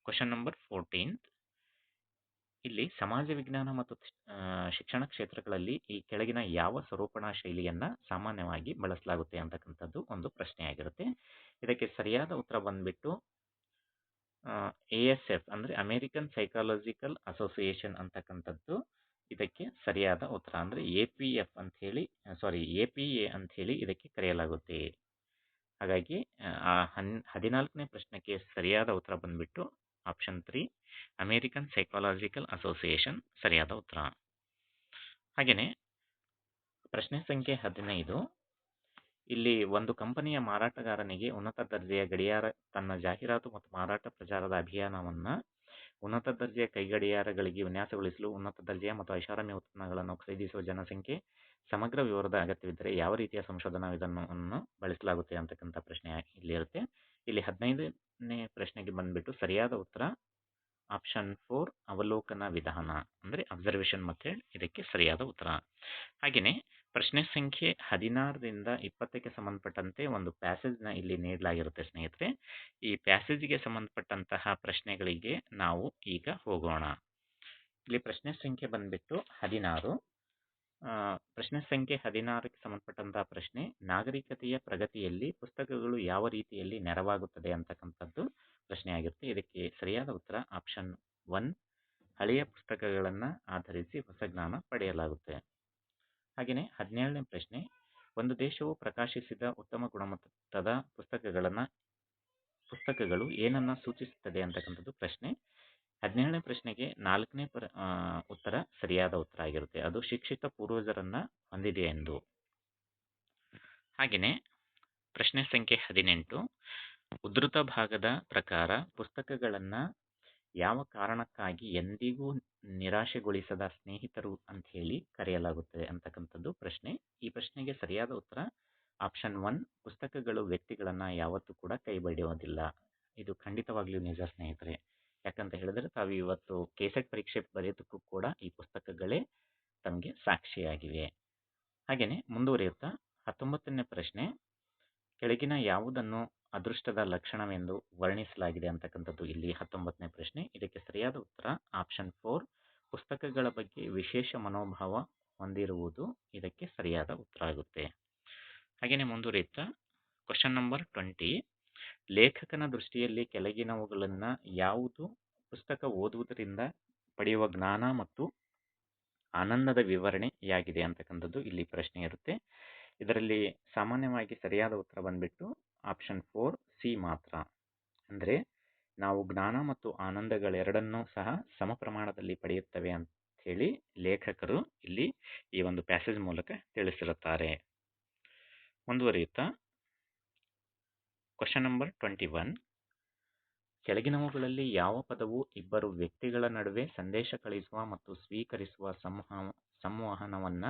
ಕ್ವಶನ್ ನಂಬರ್ 14. ಇಲ್ಲಿ ಸಮಾಜ ವಿಜ್ಞಾನ ಮತ್ತು ಶಿಕ್ಷಣ ಕ್ಷೇತ್ರಗಳಲ್ಲಿ ಈ ಕೆಳಗಿನ ಯಾವ ಸ್ವರೂಪಣಾ ಶೈಲಿಯನ್ನ ಸಾಮಾನ್ಯವಾಗಿ ಬಳಸಲಾಗುತ್ತೆ ಅಂತಕ್ಕಂಥದ್ದು ಒಂದು ಪ್ರಶ್ನೆಯಾಗಿರುತ್ತೆ. ಇದಕ್ಕೆ ಸರಿಯಾದ ಉತ್ತರ ಬಂದ್ಬಿಟ್ಟು ASF ಅಂದ್ರೆ ಅಮೆರಿಕನ್ ಸೈಕಾಲಜಿಕಲ್ ಅಸೋಸಿಯೇಷನ್ ಅಂತಕ್ಕಂಥದ್ದು ಇದಕ್ಕೆ ಸರಿಯಾದ ಉತ್ತರ. ಅಂದ್ರೆ APA ಅಂತ ಹೇಳಿ ಇದಕ್ಕೆ ಕರೆಯಲಾಗುತ್ತೆ. ಹಾಗಾಗಿ 14ನೇ ಪ್ರಶ್ನೆಗೆ ಸರಿಯಾದ ಉತ್ತರ ಬಂದ್ಬಿಟ್ಟು ಆಪ್ಷನ್ 3 ಅಮೆರಿಕನ್ ಸೈಕಾಲಜಿಕಲ್ ಅಸೋಸಿಯೇಷನ್ ಸರಿಯಾದ ಉತ್ತರ. ಹಾಗೆಯೇ ಪ್ರಶ್ನೆ ಸಂಖ್ಯೆ 15. ಇಲ್ಲಿ ಒಂದು ಕಂಪನಿಯ ಮಾರಾಟಗಾರನಿಗೆ ಉನ್ನತ ದರ್ಜೆಯ ಗಡಿಯಾರ ತನ್ನ ಜಾಹೀರಾತು ಮತ್ತು ಮಾರಾಟ ಪ್ರಚಾರದ ಅಭಿಯಾನವನ್ನ ಉನ್ನತ ದರ್ಜೆಯ ಕೈಗಡಿಯಾರಗಳಿಗೆ ವಿನ್ಯಾಸಗೊಳಿಸಲು ಉನ್ನತ ದರ್ಜೆಯ ಮತ್ತು ಐಷಾರಾಮಿ ಉತ್ಪನ್ನಗಳನ್ನು ಖರೀದಿಸುವ ಜನಸಂಖ್ಯೆ ಸಮಗ್ರ ವಿವರದ ಅಗತ್ಯವಿದ್ದರೆ ಯಾವ ರೀತಿಯ ಸಂಶೋಧನಾ ವಿಧಾನವನ್ನು ಬಳಸಲಾಗುತ್ತೆ ಅಂತಕ್ಕಂಥ ಪ್ರಶ್ನೆ ಇಲ್ಲಿ ಇರುತ್ತೆ. ಇಲ್ಲಿ 15ನೇ ಪ್ರಶ್ನೆಗೆ ಬಂದ್ಬಿಟ್ಟು ಸರಿಯಾದ ಉತ್ತರ ಆಪ್ಷನ್ 4 ಅವಲೋಕನ ವಿಧಾನ ಅಂದ್ರೆ ಅಬ್ಸರ್ವೇಷನ್ ಮೆಥಡ್ ಇದಕ್ಕೆ ಸರಿಯಾದ ಉತ್ತರ. ಹಾಗೆಯೇ ಪ್ರಶ್ನೆ ಸಂಖ್ಯೆ 16ರಿಂದ 20ಕ್ಕೆ ಸಂಬಂಧಪಟ್ಟಂತೆ ಒಂದು ಪ್ಯಾಸೇಜ್ನ ಇಲ್ಲಿ ನೀಡಲಾಗಿರುತ್ತೆ ಸ್ನೇಹಿತರೆ. ಈ ಪ್ಯಾಸೇಜ್ಗೆ ಸಂಬಂಧಪಟ್ಟಂತಹ ಪ್ರಶ್ನೆಗಳಿಗೆ ನಾವು ಈಗ ಹೋಗೋಣ. ಇಲ್ಲಿ ಪ್ರಶ್ನೆ ಸಂಖ್ಯೆ ಬಂದ್ಬಿಟ್ಟು 16. ಪ್ರಶ್ನೆ ಸಂಖ್ಯೆ 16ಕ್ಕೆ ಸಂಬಂಧಪಟ್ಟಂತಹ ಪ್ರಶ್ನೆ, ನಾಗರಿಕತೆಯ ಪ್ರಗತಿಯಲ್ಲಿ ಪುಸ್ತಕಗಳು ಯಾವ ರೀತಿಯಲ್ಲಿ ನೆರವಾಗುತ್ತದೆ ಅಂತಕ್ಕಂಥದ್ದು ಪ್ರಶ್ನೆಯಾಗಿರುತ್ತೆ. ಇದಕ್ಕೆ ಸರಿಯಾದ ಉತ್ತರ ಆಪ್ಷನ್ 1 ಹಳೆಯ ಪುಸ್ತಕಗಳನ್ನು ಆಧರಿಸಿ ಹೊಸ ಜ್ಞಾನ ಪಡೆಯಲಾಗುತ್ತೆ. ಹಾಗೆಯೇ 17ನೇ ಪ್ರಶ್ನೆ, ಒಂದು ದೇಶವು ಪ್ರಕಾಶಿಸಿದ ಉತ್ತಮ ಗುಣಮಟ್ಟದ ಪುಸ್ತಕಗಳು ಏನನ್ನ ಸೂಚಿಸುತ್ತದೆ ಅಂತಕ್ಕಂಥದ್ದು ಪ್ರಶ್ನೆ. 17ನೇ ಪ್ರಶ್ನೆಗೆ 4ನೇ ಉತ್ತರ ಸರಿಯಾದ ಉತ್ತರ ಆಗಿರುತ್ತೆ. ಅದು ಶಿಕ್ಷಿತ ಪೂರ್ವಜರನ್ನ ಹೊಂದಿದೆ ಎಂದು. ಹಾಗೆಯೇ ಪ್ರಶ್ನೆ ಸಂಖ್ಯೆ 18. ಉದ್ಧೃತ ಭಾಗದ ಪ್ರಕಾರ ಪುಸ್ತಕಗಳನ್ನ ಯಾವ ಕಾರಣಕ್ಕಾಗಿ ಎಂದಿಗೂ ನಿರಾಶೆಗೊಳಿಸದ ಸ್ನೇಹಿತರು ಅಂತ ಹೇಳಿ ಕರೆಯಲಾಗುತ್ತದೆ ಅಂತಕ್ಕಂಥದ್ದು ಪ್ರಶ್ನೆ. ಈ ಪ್ರಶ್ನೆಗೆ ಸರಿಯಾದ ಉತ್ತರ ಆಪ್ಷನ್ 1 ಪುಸ್ತಕಗಳು ವ್ಯಕ್ತಿಗಳನ್ನ ಯಾವತ್ತೂ ಕೂಡ ಕೈ ಬಿಡುವುದಿಲ್ಲ. ಇದು ಖಂಡಿತವಾಗ್ಲೂ ನಿಜ ಸ್ನೇಹಿತರೆ. ಯಾಕಂತ ಹೇಳಿದ್ರೆ ತಾವು ಇವತ್ತು ಕೆಸೆಟ್ ಪರೀಕ್ಷೆ ಬರೆಯೋದಕ್ಕೂ ಕೂಡ ಈ ಪುಸ್ತಕಗಳೇ ತಮಗೆ ಸಾಕ್ಷಿಯಾಗಿವೆ. ಹಾಗೆಯೇ ಮುಂದುವರಿಯುತ್ತಾ 19ನೇ ಪ್ರಶ್ನೆ, ಕೆಳಗಿನ ಯಾವುದನ್ನು ಅದೃಷ್ಟದ ಲಕ್ಷಣವೆಂದು ವರ್ಣಿಸಲಾಗಿದೆ ಅಂತಕ್ಕಂಥದ್ದು ಇಲ್ಲಿ 19ನೇ ಪ್ರಶ್ನೆ. ಇದಕ್ಕೆ ಸರಿಯಾದ ಉತ್ತರ ಆಪ್ಷನ್ 4 ಪುಸ್ತಕಗಳ ಬಗ್ಗೆ ವಿಶೇಷ ಮನೋಭಾವ ಹೊಂದಿರುವುದು ಇದಕ್ಕೆ ಸರಿಯಾದ ಉತ್ತರ ಆಗುತ್ತೆ. ಹಾಗೆಯೇ ಮುಂದುವರಿಯುತ್ತಾ ಕ್ವಶನ್ ನಂಬರ್ 20. ಲೇಖಕನ ದೃಷ್ಟಿಯಲ್ಲಿ ಕೆಳಗಿನವುಗಳನ್ನ ಯಾವುದು ಪುಸ್ತಕ ಓದುವುದರಿಂದ ಪಡೆಯುವ ಜ್ಞಾನ ಮತ್ತು ಆನಂದದ ವಿವರಣೆಯಾಗಿದೆ ಅಂತಕ್ಕಂಥದ್ದು ಇಲ್ಲಿ ಪ್ರಶ್ನೆ ಇರುತ್ತೆ. ಇದರಲ್ಲಿ ಸಾಮಾನ್ಯವಾಗಿ ಸರಿಯಾದ ಉತ್ತರ ಬಂದ್ಬಿಟ್ಟು ಆಪ್ಷನ್ 4 ಸಿ ಮಾತ್ರ. ಅಂದ್ರೆ ನಾವು ಜ್ಞಾನ ಮತ್ತು ಆನಂದಗಳೆರಡನ್ನೂ ಸಹ ಸಮ ಪ್ರಮಾಣದಲ್ಲಿ ಪಡೆಯುತ್ತವೆ ಅಂತ ಹೇಳಿ ಲೇಖಕರು ಇಲ್ಲಿ ಈ ಒಂದು ಪ್ಯಾಸೇಜ್ ಮೂಲಕ ತಿಳಿಸಿರುತ್ತಾರೆ. ಮುಂದುವರಿಯುತ್ತಾ ಕ್ವಶನ್ ನಂಬರ್ 21. ಕೆಳಗಿನವುಗಳಲ್ಲಿ ಯಾವ ಪದವು ಇಬ್ಬರು ವ್ಯಕ್ತಿಗಳ ನಡುವೆ ಸಂದೇಶ ಕಳಿಸುವ ಮತ್ತು ಸ್ವೀಕರಿಸುವ ಸಂವಹನವನ್ನ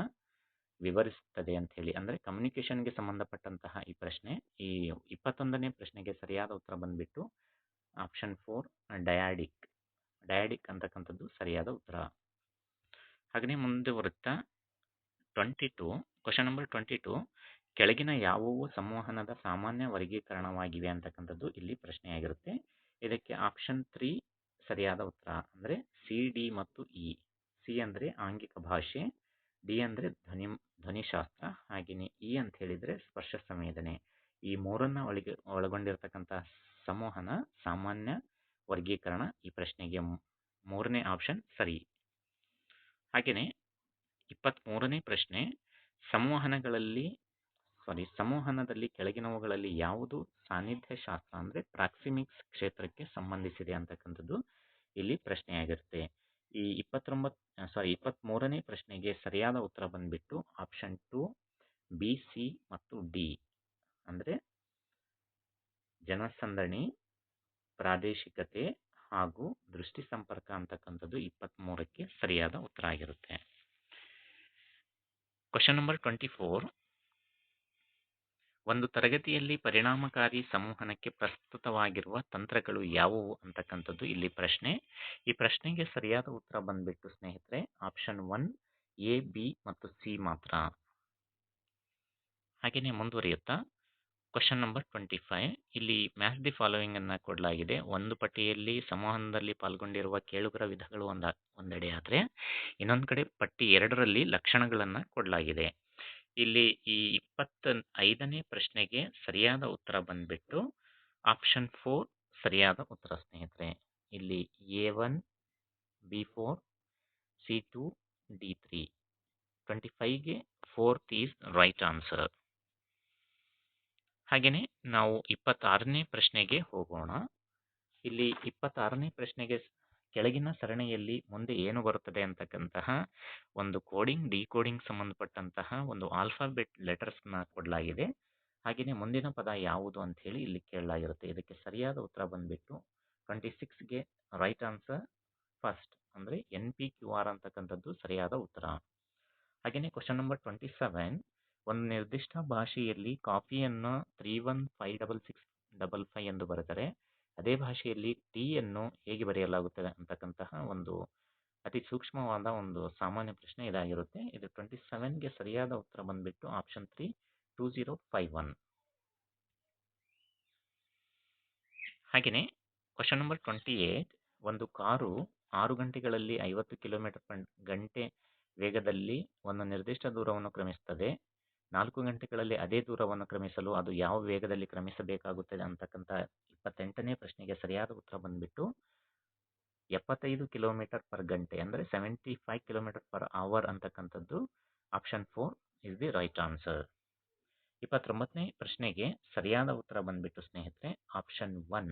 ವಿವರಿಸುತ್ತದೆ ಅಂತ ಹೇಳಿ, ಅಂದ್ರೆ ಕಮ್ಯುನಿಕೇಶನ್ಗೆ ಸಂಬಂಧಪಟ್ಟಂತಹ ಈ ಪ್ರಶ್ನೆ. ಈ 21ನೇ ಪ್ರಶ್ನೆಗೆ ಸರಿಯಾದ ಉತ್ತರ ಬಂದ್ಬಿಟ್ಟು ಆಪ್ಷನ್ 4 ಡಯಾಡಿಕ್ ಅಂತಕ್ಕಂಥದ್ದು ಸರಿಯಾದ ಉತ್ತರ. ಹಾಗೆಯೇ ಮುಂದುವರಿಯುತ್ತಾ ಕ್ವಶನ್ ನಂಬರ್ 22. ಕೆಳಗಿನ ಯಾವುವು ಸಂವಹನದ ಸಾಮಾನ್ಯ ವರ್ಗೀಕರಣವಾಗಿವೆ ಅಂತಕ್ಕಂಥದ್ದು ಇಲ್ಲಿ ಪ್ರಶ್ನೆಯಾಗಿರುತ್ತೆ. ಇದಕ್ಕೆ ಆಪ್ಷನ್ 3 ಸರಿಯಾದ ಉತ್ತರ. ಅಂದ್ರೆ ಸಿ, ಡಿ ಮತ್ತು ಇ. ಸಿ ಅಂದ್ರೆ ಆಂಗಿಕ ಭಾಷೆ, ಡಿ ಅಂದರೆ ಧ್ವನಿಶಾಸ್ತ್ರ, ಹಾಗೆಯೇ ಇ ಅಂತ ಹೇಳಿದರೆ ಸ್ಪರ್ಶ ಸಂವೇದನೆ. ಈ ಮೂರನ್ನ ಒಳಗೊಂಡಿರ್ತಕ್ಕಂಥ ಸಂವಹನ ಸಾಮಾನ್ಯ ವರ್ಗೀಕರಣ. ಈ ಪ್ರಶ್ನೆಗೆ ಮೂರನೇ ಆಪ್ಷನ್ ಸರಿ. ಹಾಗೆಯೇ 23ನೇ ಪ್ರಶ್ನೆ, ಸಂವಹನದಲ್ಲಿ ಕೆಳಗಿನವುಗಳಲ್ಲಿ ಯಾವುದು ಸಾನ್ನಿಧ್ಯ ಶಾಸ್ತ್ರ ಅಂದರೆ ಪ್ರಾಕ್ಸಿಮಿಕ್ಸ್ ಕ್ಷೇತ್ರಕ್ಕೆ ಸಂಬಂಧಿಸಿದೆ ಅಂತಕ್ಕಂಥದ್ದು ಇಲ್ಲಿ ಪ್ರಶ್ನೆಯಾಗಿರುತ್ತೆ. ಈ 23ನೇ ಪ್ರಶ್ನೆಗೆ ಸರಿಯಾದ ಉತ್ತರ ಬಂದ್ಬಿಟ್ಟು ಆಪ್ಷನ್ 2 ಬಿ, ಸಿ ಮತ್ತು ಡಿ ಅಂದರೆ ಜನಸಂದಣಿ, ಪ್ರಾದೇಶಿಕತೆ ಹಾಗೂ ದೃಷ್ಟಿ ಸಂಪರ್ಕ ಅಂತಕ್ಕಂಥದ್ದು 23ಕ್ಕೆ ಸರಿಯಾದ ಉತ್ತರ ಆಗಿರುತ್ತೆ. ಕ್ವಶನ್ ನಂಬರ್ 24, ಒಂದು ತರಗತಿಯಲ್ಲಿ ಪರಿಣಾಮಕಾರಿ ಸಂವಹನಕ್ಕೆ ಪ್ರಸ್ತುತವಾಗಿರುವ ತಂತ್ರಗಳು ಯಾವುವು ಅಂತಕ್ಕಂಥದ್ದು ಇಲ್ಲಿ ಪ್ರಶ್ನೆ. ಈ ಪ್ರಶ್ನೆಗೆ ಸರಿಯಾದ ಉತ್ತರ ಬಂದ್ಬಿಟ್ಟು ಸ್ನೇಹಿತರೆ ಆಪ್ಷನ್ 1 ಎ, ಬಿ ಮತ್ತು ಸಿ ಮಾತ್ರ. ಹಾಗೆಯೇ ಮುಂದುವರಿಯುತ್ತಾ ಕ್ವಶನ್ ನಂಬರ್ 25, ಇಲ್ಲಿ ಮ್ಯಾಚ್ ದಿ ಫಾಲೋವಿಂಗ್ ಅನ್ನ ಕೊಡಲಾಗಿದೆ. ಒಂದು ಪಟ್ಟಿಯಲ್ಲಿ ಸಂವಹನದಲ್ಲಿ ಪಾಲ್ಗೊಂಡಿರುವ ಕೇಳುಗರ ವಿಧಗಳು ಒಂದೆಡೆ ಆದರೆ ಇನ್ನೊಂದು ಕಡೆ ಪಟ್ಟಿ 2ರಲ್ಲಿ ಲಕ್ಷಣಗಳನ್ನ ಕೊಡಲಾಗಿದೆ. ಇಲ್ಲಿ ಈ 25ನೇ ಪ್ರಶ್ನೆಗೆ ಸರಿಯಾದ ಉತ್ತರ ಬಂದ್ಬಿಟ್ಟು ಆಪ್ಷನ್ 4 ಸರಿಯಾದ ಉತ್ತರ ಸ್ನೇಹಿತರೆ. ಇಲ್ಲಿ A1, B4, C2, D3. 25ಗೆ 4th is right answer. ಹಾಗೆಯೇ ನಾವು 26ನೇ ಪ್ರಶ್ನೆಗೆ ಹೋಗೋಣ. ಇಲ್ಲಿ 26ನೇ ಪ್ರಶ್ನೆಗೆ ಕೆಳಗಿನ ಸರಣಿಯಲ್ಲಿ ಮುಂದೆ ಏನು ಬರುತ್ತದೆ ಅಂತಕ್ಕಂತಹ ಒಂದು ಕೋಡಿಂಗ್ ಡಿಕೋಡಿಂಗ್ ಸಂಬಂಧಪಟ್ಟಂತಹ ಒಂದು ಆಲ್ಫಾಬೆಟ್ ಲೆಟರ್ಸ್ನ ಕೊಡಲಾಗಿದೆ. ಹಾಗೆಯೇ ಮುಂದಿನ ಪದ ಯಾವುದು ಅಂತ ಹೇಳಿ ಇಲ್ಲಿ ಕೇಳಲಾಗಿರುತ್ತೆ. ಇದಕ್ಕೆ ಸರಿಯಾದ ಉತ್ತರ ಬಂದ್ಬಿಟ್ಟು 26ಗೆ ರೈಟ್ ಆನ್ಸರ್ ಫಸ್ಟ್ ಅಂದರೆ NPQR ಅಂತಕ್ಕಂಥದ್ದು ಸರಿಯಾದ ಉತ್ತರ. ಹಾಗೆಯೇ ಕ್ವಶನ್ ನಂಬರ್ 27, ಒಂದು ನಿರ್ದಿಷ್ಟ ಭಾಷೆಯಲ್ಲಿ ಕಾಫಿಯನ್ನು 315655 ಎಂದು ಬರೆದರೆ ಅದೇ ಭಾಷೆಯಲ್ಲಿ ಟೀ ಅನ್ನು ಹೇಗೆ ಬರೆಯಲಾಗುತ್ತದೆ ಅಂತಕ್ಕಂತಹ ಒಂದು ಅತಿ ಸೂಕ್ಷ್ಮವಾದ ಒಂದು ಸಾಮಾನ್ಯ ಪ್ರಶ್ನೆ ಇದಾಗಿರುತ್ತೆ. ಇದು 27ಗೆ ಸರಿಯಾದ ಉತ್ತರ ಬಂದ್ಬಿಟ್ಟು ಆಪ್ಷನ್ 3 2051. ಹಾಗೆಯೇ ಕ್ವಶನ್ ನಂಬರ್ 28, ಒಂದು ಕಾರು 6 ಗಂಟೆಗಳಲ್ಲಿ 50 km/ಗಂಟೆ ವೇಗದಲ್ಲಿ ಒಂದು ನಿರ್ದಿಷ್ಟ ದೂರವನ್ನು ಕ್ರಮಿಸುತ್ತದೆ. 4 ಗಂಟೆಗಳಲ್ಲಿ ಅದೇ ದೂರವನ್ನು ಕ್ರಮಿಸಲು ಅದು ಯಾವ ವೇಗದಲ್ಲಿ ಕ್ರಮಿಸಬೇಕಾಗುತ್ತದೆ ಅಂತಕ್ಕಂಥ 28ನೇ ಪ್ರಶ್ನೆಗೆ ಸರಿಯಾದ ಉತ್ತರ ಬಂದ್ಬಿಟ್ಟು 75 km/ಗಂಟೆ ಅಂದರೆ 75 km/h ಅಂತಕ್ಕಂಥದ್ದು option 4 is the right answer. 29ನೇ ಪ್ರಶ್ನೆಗೆ ಸರಿಯಾದ ಉತ್ತರ ಬಂದ್ಬಿಟ್ಟು ಸ್ನೇಹಿತರೆ option 1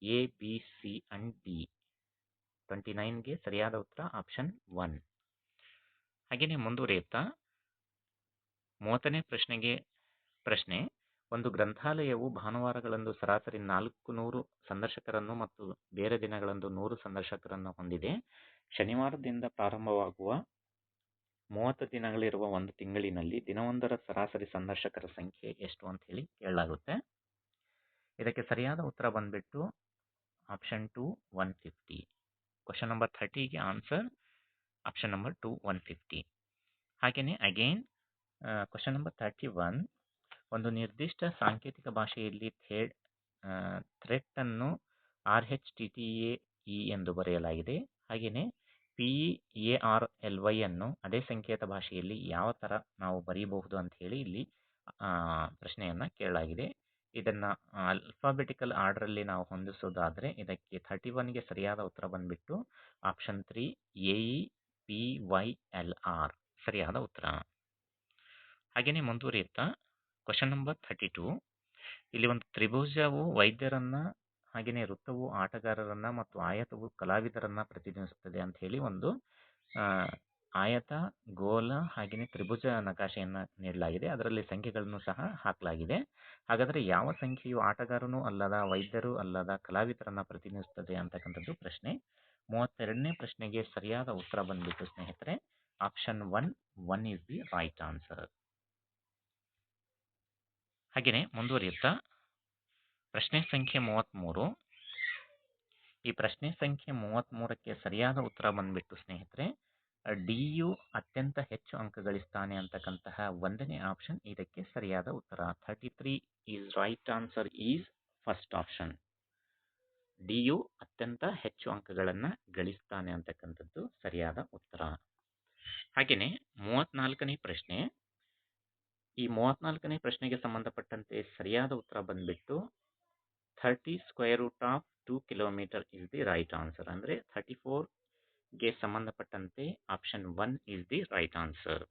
A, B, C and D. 29ಗೆ ಸರಿಯಾದ ಉತ್ತರ ಆಪ್ಷನ್ 1. ಹಾಗೆಯೇ ಮುಂದುವರಿಯುತ್ತಾ 30ನೇ ಪ್ರಶ್ನೆ, ಒಂದು ಗ್ರಂಥಾಲಯವು ಭಾನುವಾರಗಳಂದು ಸರಾಸರಿ 400 ಸಂದರ್ಶಕರನ್ನು ಮತ್ತು ಬೇರೆ ದಿನಗಳಂದು 100 ಸಂದರ್ಶಕರನ್ನು ಹೊಂದಿದೆ. ಶನಿವಾರದಿಂದ ಪ್ರಾರಂಭವಾಗುವ 30 ದಿನಗಳಿರುವ ಒಂದು ತಿಂಗಳಿನಲ್ಲಿ ದಿನವೊಂದರ ಸರಾಸರಿ ಸಂದರ್ಶಕರ ಸಂಖ್ಯೆ ಎಷ್ಟು ಅಂತ ಹೇಳಿ ಕೇಳಲಾಗುತ್ತೆ. ಇದಕ್ಕೆ ಸರಿಯಾದ ಉತ್ತರ ಬಂದ್ಬಿಟ್ಟು ಆಪ್ಷನ್ 2 150. ಕ್ವಶನ್ ನಂಬರ್ 30ಗೆ ಆನ್ಸರ್ ಆಪ್ಷನ್ ನಂಬರ್ 2 150. ಹಾಗೆಯೇ ಅಗೈನ್ ಕ್ವಶನ್ ನಂಬರ್ 31, ಒಂದು ನಿರ್ದಿಷ್ಟ ಸಾಂಕೇತಿಕ ಭಾಷೆಯಲ್ಲಿ ಥ್ರೆಟ್ ಅನ್ನು RHTTAE ಎಂದು ಬರೆಯಲಾಗಿದೆ. ಹಾಗೆಯೇ PEARLY ಅನ್ನು ಅದೇ ಸಂಕೇತ ಭಾಷೆಯಲ್ಲಿ ಯಾವ ಥರ ನಾವು ಬರೀಬಹುದು ಅಂತ ಹೇಳಿ ಇಲ್ಲಿ ಪ್ರಶ್ನೆಯನ್ನು ಕೇಳಲಾಗಿದೆ. ಇದನ್ನು ಆಲ್ಫಾಬೆಟಿಕಲ್ ಆರ್ಡರಲ್ಲಿ ನಾವು ಹೊಂದಿಸೋದಾದರೆ ಇದಕ್ಕೆ 31ಗೆ ಸರಿಯಾದ ಉತ್ತರ ಬಂದ್ಬಿಟ್ಟು ಆಪ್ಷನ್ 3 AEPYLR ಸರಿಯಾದ ಉತ್ತರ. ಹಾಗೆಯೇ ಮುಂದುವರಿಯುತ್ತಾ ಕ್ವಶನ್ ನಂಬರ್ 32, ಇಲ್ಲಿ ಒಂದು ತ್ರಿಭುಜವು ವೈದ್ಯರನ್ನ, ಹಾಗೆಯೇ ವೃತ್ತವು ಆಟಗಾರರನ್ನ ಮತ್ತು ಆಯತವು ಕಲಾವಿದರನ್ನ ಪ್ರತಿನಿಧಿಸುತ್ತದೆ ಅಂತ ಹೇಳಿ ಒಂದು ಆಯತ, ಗೋಲ ಹಾಗೆಯೇ ತ್ರಿಭುಜ ನಕಾಶೆಯನ್ನು ನೀಡಲಾಗಿದೆ. ಅದರಲ್ಲಿ ಸಂಖ್ಯೆಗಳನ್ನು ಸಹ ಹಾಕಲಾಗಿದೆ. ಹಾಗಾದರೆ ಯಾವ ಸಂಖ್ಯೆಯು ಆಟಗಾರನೂ ಅಲ್ಲದ, ವೈದ್ಯರು ಅಲ್ಲದ, ಕಲಾವಿದರನ್ನ ಪ್ರತಿನಿಧಿಸುತ್ತದೆ ಅಂತಕ್ಕಂಥದ್ದು ಪ್ರಶ್ನೆ. 32ನೇ ಪ್ರಶ್ನೆಗೆ ಸರಿಯಾದ ಉತ್ತರ ಬಂದ್ಬಿಟ್ಟು ಸ್ನೇಹಿತರೆ option 1 is the right answer. ಹಾಗೆಯೇ ಮುಂದುವರಿಯುತ್ತಾ ಪ್ರಶ್ನೆ ಸಂಖ್ಯೆ 33, ಈ ಪ್ರಶ್ನೆ ಸಂಖ್ಯೆ 33ಕ್ಕೆ ಸರಿಯಾದ ಉತ್ತರ ಬಂದ್ಬಿಟ್ಟು ಸ್ನೇಹಿತರೆ ಡಿಯು ಅತ್ಯಂತ ಹೆಚ್ಚು ಅಂಕ ಗಳಿಸ್ತಾನೆ ಅಂತಕ್ಕಂತಹ 1ನೇ ಆಪ್ಷನ್ ಇದಕ್ಕೆ ಸರಿಯಾದ ಉತ್ತರ. 33 is right answer is first option. ಡಿಯು ಅತ್ಯಂತ ಹೆಚ್ಚು ಅಂಕಗಳನ್ನು ಗಳಿಸ್ತಾನೆ ಅಂತಕ್ಕಂಥದ್ದು ಸರಿಯಾದ ಉತ್ತರ. ಹಾಗೆಯೇ 34ನೇ ಪ್ರಶ್ನೆ. ಈ 34ನೇ ಪ್ರಶ್ನೆಗೆ ಸಂಬಂಧಪಟ್ಟಂತೆ ಸರಿಯಾದ ಉತ್ತರ ಬಂದ್ಬಿಟ್ಟು 30 square root of 2 kilometre is the right answer. ಅಂದರೆ 34ಗೆ ಸಂಬಂಧಪಟ್ಟಂತೆ option 1 is the right answer.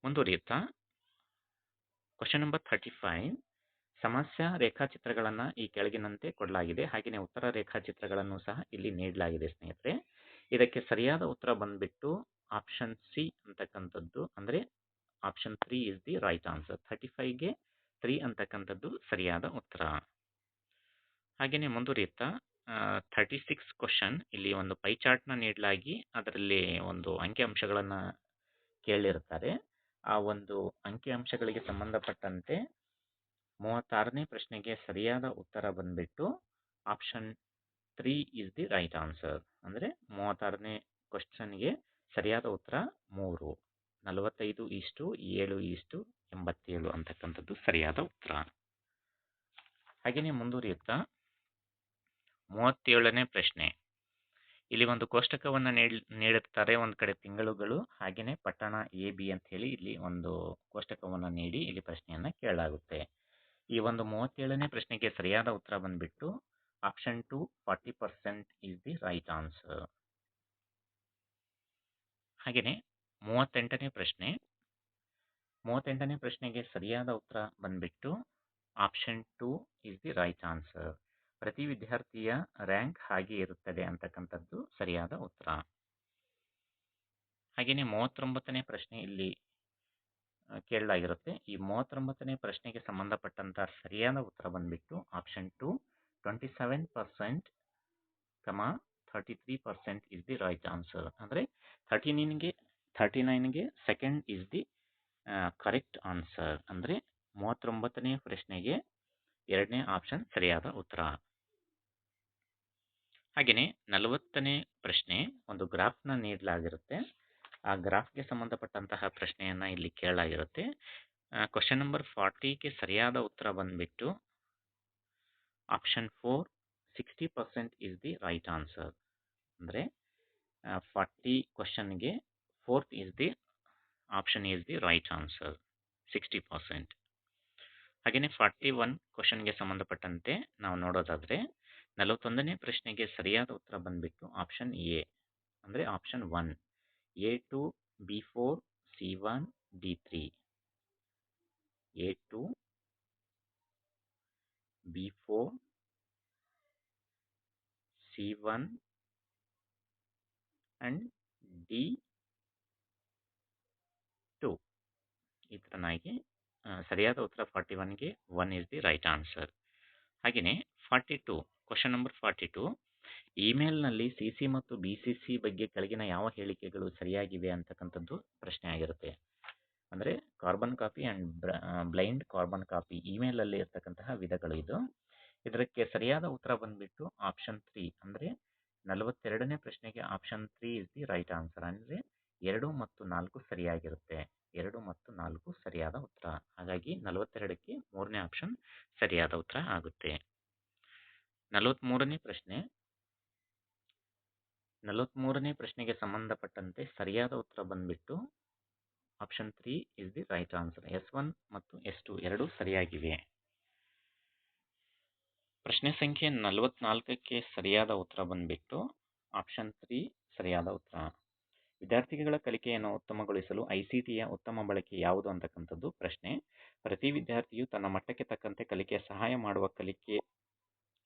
ಮುಂದುವರಿಯುತ್ತಾ ಕ್ವಶನ್ ನಂಬರ್ 35. ಸಮಸ್ಯಾ ರೇಖಾಚಿತ್ರಗಳನ್ನು ಈ ಕೆಳಗಿನಂತೆ ಕೊಡಲಾಗಿದೆ. ಹಾಗೆಯೇ ಉತ್ತರ ರೇಖಾಚಿತ್ರಗಳನ್ನು ಸಹ ಇಲ್ಲಿ ನೀಡಲಾಗಿದೆ ಸ್ನೇಹಿತರೆ. ಇದಕ್ಕೆ ಸರಿಯಾದ ಉತ್ತರ ಬಂದ್ಬಿಟ್ಟು ಆಪ್ಷನ್ ಸಿ ಅಂತಕ್ಕಂಥದ್ದು, ಅಂದರೆ option 3 is the right answer. 35ಗೆ 3 ಅಂತಕ್ಕಂಥದ್ದು ಸರಿಯಾದ ಉತ್ತರ. ಹಾಗೆಯೇ ಮುಂದುವರಿಯುತ್ತಾ 36 ಕ್ವಶನ್. ಇಲ್ಲಿ ಒಂದು ಪೈ ಚಾರ್ಟ್ನ ನೀಡಲಾಗಿ ಅದರಲ್ಲಿ ಒಂದು ಅಂಕಿಅಂಶಗಳನ್ನು ಕೇಳಿರುತ್ತಾರೆ. ಆ ಒಂದು ಅಂಕಿಅಂಶಗಳಿಗೆ ಸಂಬಂಧಪಟ್ಟಂತೆ 36ನೇ ಪ್ರಶ್ನೆಗೆ ಸರಿಯಾದ ಉತ್ತರ ಬಂದ್ಬಿಟ್ಟು option 3 is the right answer. ಅಂದರೆ 36ನೇ ಕ್ವಶನ್ಗೆ ಸರಿಯಾದ ಉತ್ತರ 3. 45:7:87 ಅಂತಕ್ಕಂಥದ್ದು ಸರಿಯಾದ ಉತ್ತರ. ಹಾಗೆಯೇ ಮುಂದುವರಿಯುತ್ತಾ 37ನೇ ಪ್ರಶ್ನೆ. ಇಲ್ಲಿ ಒಂದು ಕೋಷ್ಟಕವನ್ನು ನೀಡುತ್ತಾರೆ. ಒಂದು ಕಡೆ ತಿಂಗಳುಗಳು, ಹಾಗೆಯೇ ಪಟ್ಟಣ ಎ ಬಿ ಅಂತ ಹೇಳಿ ಇಲ್ಲಿ ಒಂದು ಕೋಷ್ಟಕವನ್ನು ನೀಡಿ ಇಲ್ಲಿ ಪ್ರಶ್ನೆಯನ್ನು ಕೇಳಲಾಗುತ್ತೆ. ಈ ಒಂದು 37ನೇ ಪ್ರಶ್ನೆಗೆ ಸರಿಯಾದ ಉತ್ತರ ಬಂದ್ಬಿಟ್ಟು option 2 40% is the right answer. ಹಾಗೆಯೇ 38ನೇ ಪ್ರಶ್ನೆ. 38ನೇ ಪ್ರಶ್ನೆಗೆ ಸರಿಯಾದ ಉತ್ತರ ಬಂದ್ಬಿಟ್ಟು option 2 is the right answer. ಪ್ರತಿ ವಿದ್ಯಾರ್ಥಿಯ ರ್ಯಾಂಕ್ ಹಾಗೆ ಇರುತ್ತದೆ ಅಂತಕ್ಕಂಥದ್ದು ಸರಿಯಾದ ಉತ್ತರ. ಹಾಗೆಯೇ 39ನೇ ಪ್ರಶ್ನೆ ಇಲ್ಲಿ ಕೇಳಲಾಗಿರುತ್ತೆ. ಈ 39ನೇ ಪ್ರಶ್ನೆಗೆ ಸಂಬಂಧಪಟ್ಟಂತ ಸರಿಯಾದ ಉತ್ತರ ಬಂದ್ಬಿಟ್ಟು option 2 27%, 33% is the right answer. ಅಂದರೆ 39ಗೆ second is the correct answer. ಅಂದರೆ 39ನೇ ಪ್ರಶ್ನೆಗೆ 2ನೇ ಆಪ್ಷನ್ ಸರಿಯಾದ ಉತ್ತರ. ಹಾಗೆಯೇ 40ನೇ ಪ್ರಶ್ನೆ. ಒಂದು ಗ್ರಾಫ್ನ ನೀಡಲಾಗಿರುತ್ತೆ. ಆ ಗ್ರಾಫ್ಗೆ ಸಂಬಂಧಪಟ್ಟಂತಹ ಪ್ರಶ್ನೆಯನ್ನು ಇಲ್ಲಿ ಕೇಳಲಾಗಿರುತ್ತೆ. ಕ್ವಶನ್ ನಂಬರ್ 40ಗೆ ಸರಿಯಾದ ಉತ್ತರ ಬಂದ್ಬಿಟ್ಟು option 4 60% is the right answer. ಅಂದರೆ 40 ಕ್ವಶನ್ಗೆ 4th is the option is the right answer, 60%. ಹಾಗೆಯೇ 41 ಕ್ವಶನ್ಗೆ ಸಂಬಂಧಪಟ್ಟಂತೆ ನಾವು ನೋಡೋದಾದರೆ 41ನೇ ಪ್ರಶ್ನೆಗೆ ಸರಿಯಾದ ಉತ್ತರ ಬಂದ್ಬಿಟ್ಟು ಆಪ್ಷನ್ ಎ, ಅಂದರೆ option 1 A2 B4 C1 D3. A2 B4 C1 and D2. ಈ ಥರನಾಗಿ ಸರಿಯಾದ ಉತ್ತರ 41ಗೆ 1 ಇಸ್ ದಿ ರೈಟ್ ಆನ್ಸರ್. ಹಾಗೆಯೇ 42 ಕ್ವಶನ್ ನಂಬರ್ 42. ಇಮೇಲ್ನಲ್ಲಿ CC ಮತ್ತು BCC ಬಗ್ಗೆ ಕೆಳಗಿನ ಯಾವ ಹೇಳಿಕೆಗಳು ಸರಿಯಾಗಿವೆ ಅಂತಕ್ಕಂಥದ್ದು ಪ್ರಶ್ನೆ ಆಗಿರುತ್ತೆ. ಅಂದರೆ carbon copy and blind carbon copy ಇಮೇಲಲ್ಲಿ ಇರ್ತಕ್ಕಂತಹ ವಿಧಗಳು ಇದು. ಇದಕ್ಕೆ ಸರಿಯಾದ ಉತ್ತರ ಬಂದ್ಬಿಟ್ಟು ಆಪ್ಷನ್ 3. ಅಂದರೆ 42ನೇ ಪ್ರಶ್ನೆಗೆ option 3 is the right answer. ಅಂದರೆ 2 ಮತ್ತು 4 ಸರಿಯಾಗಿರುತ್ತೆ. 2 ಮತ್ತು 4 ಸರಿಯಾದ ಉತ್ತರ. ಹಾಗಾಗಿ 42ಕ್ಕೆ 3ನೇ ಆಪ್ಷನ್ ಸರಿಯಾದ ಉತ್ತರ ಆಗುತ್ತೆ. 43ನೇ ಪ್ರಶ್ನೆ. 43ನೇ ಪ್ರಶ್ನೆಗೆ ಸಂಬಂಧಪಟ್ಟಂತೆ ಸರಿಯಾದ ಉತ್ತರ ಬಂದ್ಬಿಟ್ಟು option 3 is the right answer. S1 ಮತ್ತು S2 ಎರಡೂ ಸರಿಯಾಗಿವೆ. ಪ್ರಶ್ನೆ ಸಂಖ್ಯೆ 44ಕ್ಕೆ ಸರಿಯಾದ ಉತ್ತರ ಬಂದ್ಬಿಟ್ಟು ಆಪ್ಷನ್ 3 ಸರಿಯಾದ ಉತ್ತರ. ವಿದ್ಯಾರ್ಥಿಗಳ ಕಲಿಕೆಯನ್ನು ಉತ್ತಮಗೊಳಿಸಲು ICTಯ ಉತ್ತಮ ಬಳಕೆ ಯಾವುದು ಅಂತಕ್ಕಂಥದ್ದು ಪ್ರಶ್ನೆ. ಪ್ರತಿ ವಿದ್ಯಾರ್ಥಿಯು ತನ್ನ ಮಟ್ಟಕ್ಕೆ ತಕ್ಕಂತೆ ಕಲಿಕೆಯ ಸಹಾಯ ಮಾಡುವ ಕಲಿಕೆ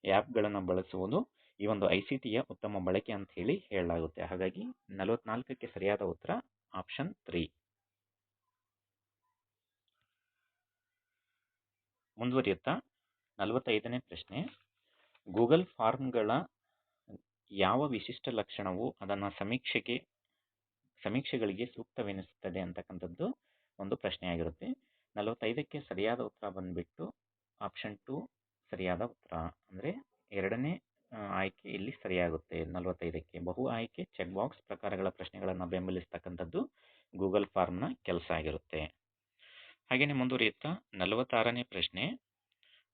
ಆ್ಯಪ್ಗಳನ್ನು ಬಳಸುವುದು ಈ ಒಂದು ICTಯ ಉತ್ತಮ ಬಳಕೆ ಅಂತ ಹೇಳಿ ಹೇಳಲಾಗುತ್ತೆ. ಹಾಗಾಗಿ 44ಕ್ಕೆ ಸರಿಯಾದ ಉತ್ತರ ಆಪ್ಷನ್ 3. ಮುಂದುವರಿಯುತ್ತಾ 45ನೇ ಪ್ರಶ್ನೆ. ಗೂಗಲ್ ಫಾರ್ಮ್ಗಳ ಯಾವ ವಿಶಿಷ್ಟ ಲಕ್ಷಣವು ಅದನ್ನು ಸಮೀಕ್ಷೆಗಳಿಗೆ ಸೂಕ್ತವೆನಿಸುತ್ತದೆ ಅಂತಕ್ಕಂಥದ್ದು ಒಂದು ಪ್ರಶ್ನೆಯಾಗಿರುತ್ತೆ. 45ಕ್ಕೆ ಸರಿಯಾದ ಉತ್ತರ ಬಂದ್ಬಿಟ್ಟು ಆಪ್ಷನ್ 2 ಸರಿಯಾದ ಉತ್ತರ. ಅಂದರೆ 2ನೇ ಆಯ್ಕೆ ಇಲ್ಲಿ ಸರಿಯಾಗುತ್ತೆ. 45ಕ್ಕೆ ಬಹು ಆಯ್ಕೆ ಚೆಕ್ ಬಾಕ್ಸ್ ಪ್ರಕಾರಗಳ ಪ್ರಶ್ನೆಗಳನ್ನು ಬೆಂಬಲಿಸ್ತಕ್ಕಂಥದ್ದು ಗೂಗಲ್ ಫಾರ್ಮ್ನ ಕೆಲಸ ಆಗಿರುತ್ತೆ. ಹಾಗೆಯೇ ಮುಂದುವರಿಯುತ್ತಾ 46ನೇ ಪ್ರಶ್ನೆ.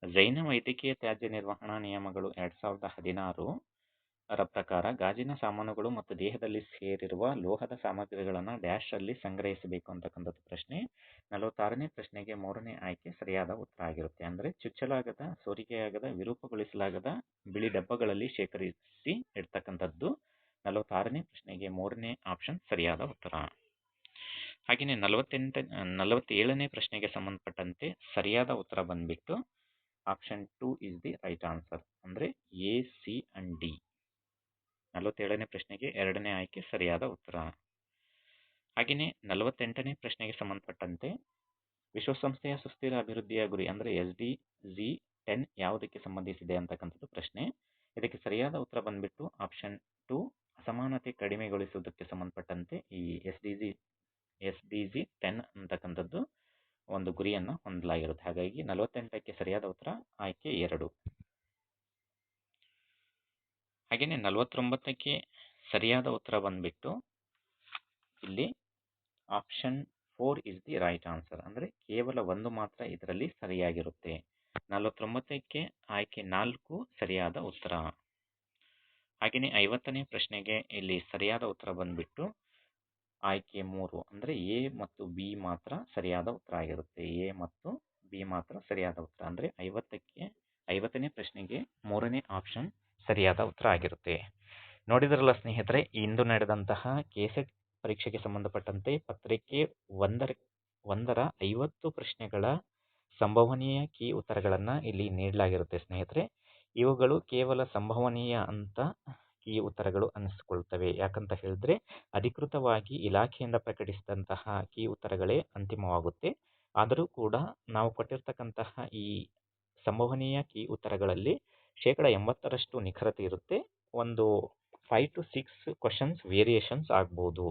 ಜೈನ ವೈದ್ಯಕೀಯ ತ್ಯಾಜ್ಯ ನಿರ್ವಹಣಾ ನಿಯಮಗಳು 2016 ರ ಪ್ರಕಾರ ಗಾಜಿನ ಸಾಮಾನುಗಳು ಮತ್ತು ದೇಹದಲ್ಲಿ ಸೇರಿರುವ ಲೋಹದ ಸಾಮಗ್ರಿಗಳನ್ನು ಡ್ಯಾಶಲ್ಲಿ ಸಂಗ್ರಹಿಸಬೇಕು ಅಂತಕ್ಕಂಥದ್ದು ಪ್ರಶ್ನೆ. 46ನೇ ಪ್ರಶ್ನೆಗೆ 3ನೇ ಆಯ್ಕೆ ಸರಿಯಾದ ಉತ್ತರ ಆಗಿರುತ್ತೆ. ಅಂದರೆ ಚುಚ್ಚಲಾಗದ, ಸೋರಿಕೆಯಾಗದ, ವಿರೂಪಗೊಳಿಸಲಾಗದ ಬಿಳಿ ಡಬ್ಬಗಳಲ್ಲಿ ಶೇಖರಿಸಿ ಇಡ್ತಕ್ಕಂಥದ್ದು 46ನೇ ಪ್ರಶ್ನೆಗೆ 3ನೇ ಆಪ್ಷನ್ ಸರಿಯಾದ ಉತ್ತರ. ಹಾಗೆಯೇ 47ನೇ ಪ್ರಶ್ನೆಗೆ ಸಂಬಂಧಪಟ್ಟಂತೆ ಸರಿಯಾದ ಉತ್ತರ ಬಂದ್ಬಿಟ್ಟು option 2 is the right answer. ಅಂದರೆ ಎ, ಸಿ ಅಂಡ್ ಡಿ. 47ನೇ ಪ್ರಶ್ನೆಗೆ 2ನೇ ಆಯ್ಕೆ ಸರಿಯಾದ ಉತ್ತರ. ಹಾಗೆಯೇ 48ನೇ ಪ್ರಶ್ನೆಗೆ ಸಂಬಂಧಪಟ್ಟಂತೆ ವಿಶ್ವಸಂಸ್ಥೆಯ ಸುಸ್ಥಿರ ಅಭಿವೃದ್ಧಿಯ ಗುರಿ ಅಂದರೆ SDG 10 ಯಾವುದಕ್ಕೆ ಸಂಬಂಧಿಸಿದೆ ಅಂತಕ್ಕಂಥದ್ದು ಪ್ರಶ್ನೆ. ಇದಕ್ಕೆ ಸರಿಯಾದ ಉತ್ತರ ಬಂದ್ಬಿಟ್ಟು ಆಪ್ಷನ್ 2 ಅಸಮಾನತೆ ಕಡಿಮೆಗೊಳಿಸುವುದಕ್ಕೆ ಸಂಬಂಧಪಟ್ಟಂತೆ ಈ SDG 10 ಅಂತಕ್ಕಂಥದ್ದು ಒಂದು ಗುರಿಯನ್ನು ಹೊಂದಲಾಗಿರುತ್ತೆ. ಹಾಗಾಗಿ 48ಕ್ಕೆ ಸರಿಯಾದ ಉತ್ತರ ಆಯ್ಕೆ 2. ಹಾಗೆಯೇ 49ಕ್ಕೆ ಸರಿಯಾದ ಉತ್ತರ ಬಂದ್ಬಿಟ್ಟು ಇಲ್ಲಿ option 4 is the right answer. ಅಂದರೆ ಕೇವಲ ಒಂದು ಮಾತ್ರ ಇದರಲ್ಲಿ ಸರಿಯಾಗಿರುತ್ತೆ. 49ಕ್ಕೆ ಆಯ್ಕೆ 4 ಸರಿಯಾದ ಉತ್ತರ. ಹಾಗೆಯೇ 50ನೇ ಪ್ರಶ್ನೆಗೆ ಇಲ್ಲಿ ಸರಿಯಾದ ಉತ್ತರ ಬಂದ್ಬಿಟ್ಟು ಆಯ್ಕೆ 3 ಅಂದರೆ ಎ ಮತ್ತು ಬಿ ಮಾತ್ರ ಸರಿಯಾದ ಉತ್ತರ ಆಗಿರುತ್ತೆ. ಎ ಮತ್ತು ಬಿ ಮಾತ್ರ ಸರಿಯಾದ ಉತ್ತರ. ಅಂದರೆ 50ನೇ ಪ್ರಶ್ನೆಗೆ 3ನೇ ಆಪ್ಷನ್ ಸರಿಯಾದ ಉತ್ತರ ಆಗಿರುತ್ತೆ. ನೋಡಿದ್ರಲ್ಲ ಸ್ನೇಹಿತರೆ, ಇಂದು ನಡೆದಂತಹ ಕೆಸೆಟ್ ಪರೀಕ್ಷೆಗೆ ಸಂಬಂಧಪಟ್ಟಂತೆ ಪತ್ರಿಕೆ 1ರ 50 ಪ್ರಶ್ನೆಗಳ ಸಂಭವನೀಯ ಕೀ ಉತ್ತರಗಳನ್ನು ಇಲ್ಲಿ ನೀಡಲಾಗಿರುತ್ತೆ ಸ್ನೇಹಿತರೆ. ಇವುಗಳು ಕೇವಲ ಸಂಭವನೀಯ ಅಂತ ಕೀ ಉತ್ತರಗಳು ಅನಿಸಿಕೊಳ್ತವೆ. ಯಾಕಂತ ಹೇಳಿದ್ರೆ ಅಧಿಕೃತವಾಗಿ ಇಲಾಖೆಯಿಂದ ಪ್ರಕಟಿಸಿದಂತಹ ಕೀ ಉತ್ತರಗಳೇ ಅಂತಿಮವಾಗುತ್ತೆ. ಆದರೂ ಕೂಡ ನಾವು ಕೊಟ್ಟಿರ್ತಕ್ಕಂತಹ ಈ ಸಂಭವನೀಯ ಕೀ ಉತ್ತರಗಳಲ್ಲಿ 80% ನಿಖರತೆ ಇರುತ್ತೆ. ಒಂದು 5 to 6 ಕ್ವಶನ್ಸ್ ವೇರಿಯೇಷನ್ಸ್ ಆಗ್ಬೋದು.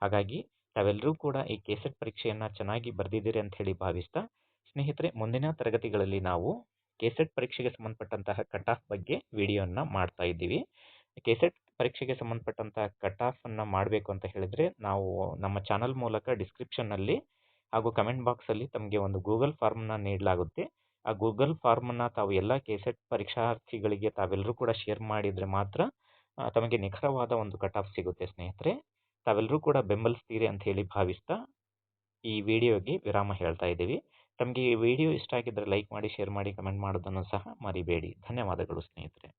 ಹಾಗಾಗಿ ತಾವೆಲ್ಲರೂ ಕೂಡ ಈ ಕೆಸೆಟ್ ಪರೀಕ್ಷೆಯನ್ನು ಚೆನ್ನಾಗಿ ಬರೆದಿದ್ದೀರಿ ಅಂತ ಹೇಳಿ ಭಾವಿಸ್ತಾ, ಸ್ನೇಹಿತರೆ ಮುಂದಿನ ತರಗತಿಗಳಲ್ಲಿ ನಾವು ಕೆಸೆಟ್ ಪರೀಕ್ಷೆಗೆ ಸಂಬಂಧಪಟ್ಟಂತಹ ಕಟ್ ಆಫ್ ಬಗ್ಗೆ ವಿಡಿಯೋನ ಮಾಡ್ತಾ ಇದ್ದೀವಿ. ಕೆಸೆಟ್ ಪರೀಕ್ಷೆಗೆ ಸಂಬಂಧಪಟ್ಟಂತಹ ಕಟ್ ಆಫ್ ಅನ್ನು ಮಾಡಬೇಕು ಅಂತ ಹೇಳಿದ್ರೆ ನಾವು ನಮ್ಮ ಚಾನಲ್ ಮೂಲಕ ಡಿಸ್ಕ್ರಿಪ್ಷನ್ನಲ್ಲಿ ಹಾಗೂ ಕಮೆಂಟ್ ಬಾಕ್ಸಲ್ಲಿ ತಮಗೆ ಒಂದು ಗೂಗಲ್ ಫಾರ್ಮ್ನ ನೀಡಲಾಗುತ್ತೆ. ಆ ಗೂಗಲ್ ಫಾರ್ಮನ್ನು ತಾವು ಎಲ್ಲ ಕೆಸೆಟ್ ಪರೀಕ್ಷಾರ್ಥಿಗಳಿಗೆ ತಾವೆಲ್ಲರೂ ಕೂಡ ಶೇರ್ ಮಾಡಿದರೆ ಮಾತ್ರ ತಮಗೆ ನಿಖರವಾದ ಒಂದು ಕಟ್ ಆಫ್ ಸಿಗುತ್ತೆ ಸ್ನೇಹಿತರೆ. ತಾವೆಲ್ಲರೂ ಕೂಡ ಬೆಂಬಲಿಸ್ತೀರಿ ಅಂತ ಹೇಳಿ ಭಾವಿಸ್ತಾ ಈ ವಿಡಿಯೋಗೆ ವಿರಾಮ ಹೇಳ್ತಾ ಇದ್ದೀವಿ. ತಮಗೆ ಈ ವಿಡಿಯೋ ಇಷ್ಟ ಆಗಿದ್ದರೆ ಲೈಕ್ ಮಾಡಿ, ಶೇರ್ ಮಾಡಿ, ಕಮೆಂಟ್ ಮಾಡೋದನ್ನು ಸಹ ಮರಿಬೇಡಿ. ಧನ್ಯವಾದಗಳು ಸ್ನೇಹಿತರೆ.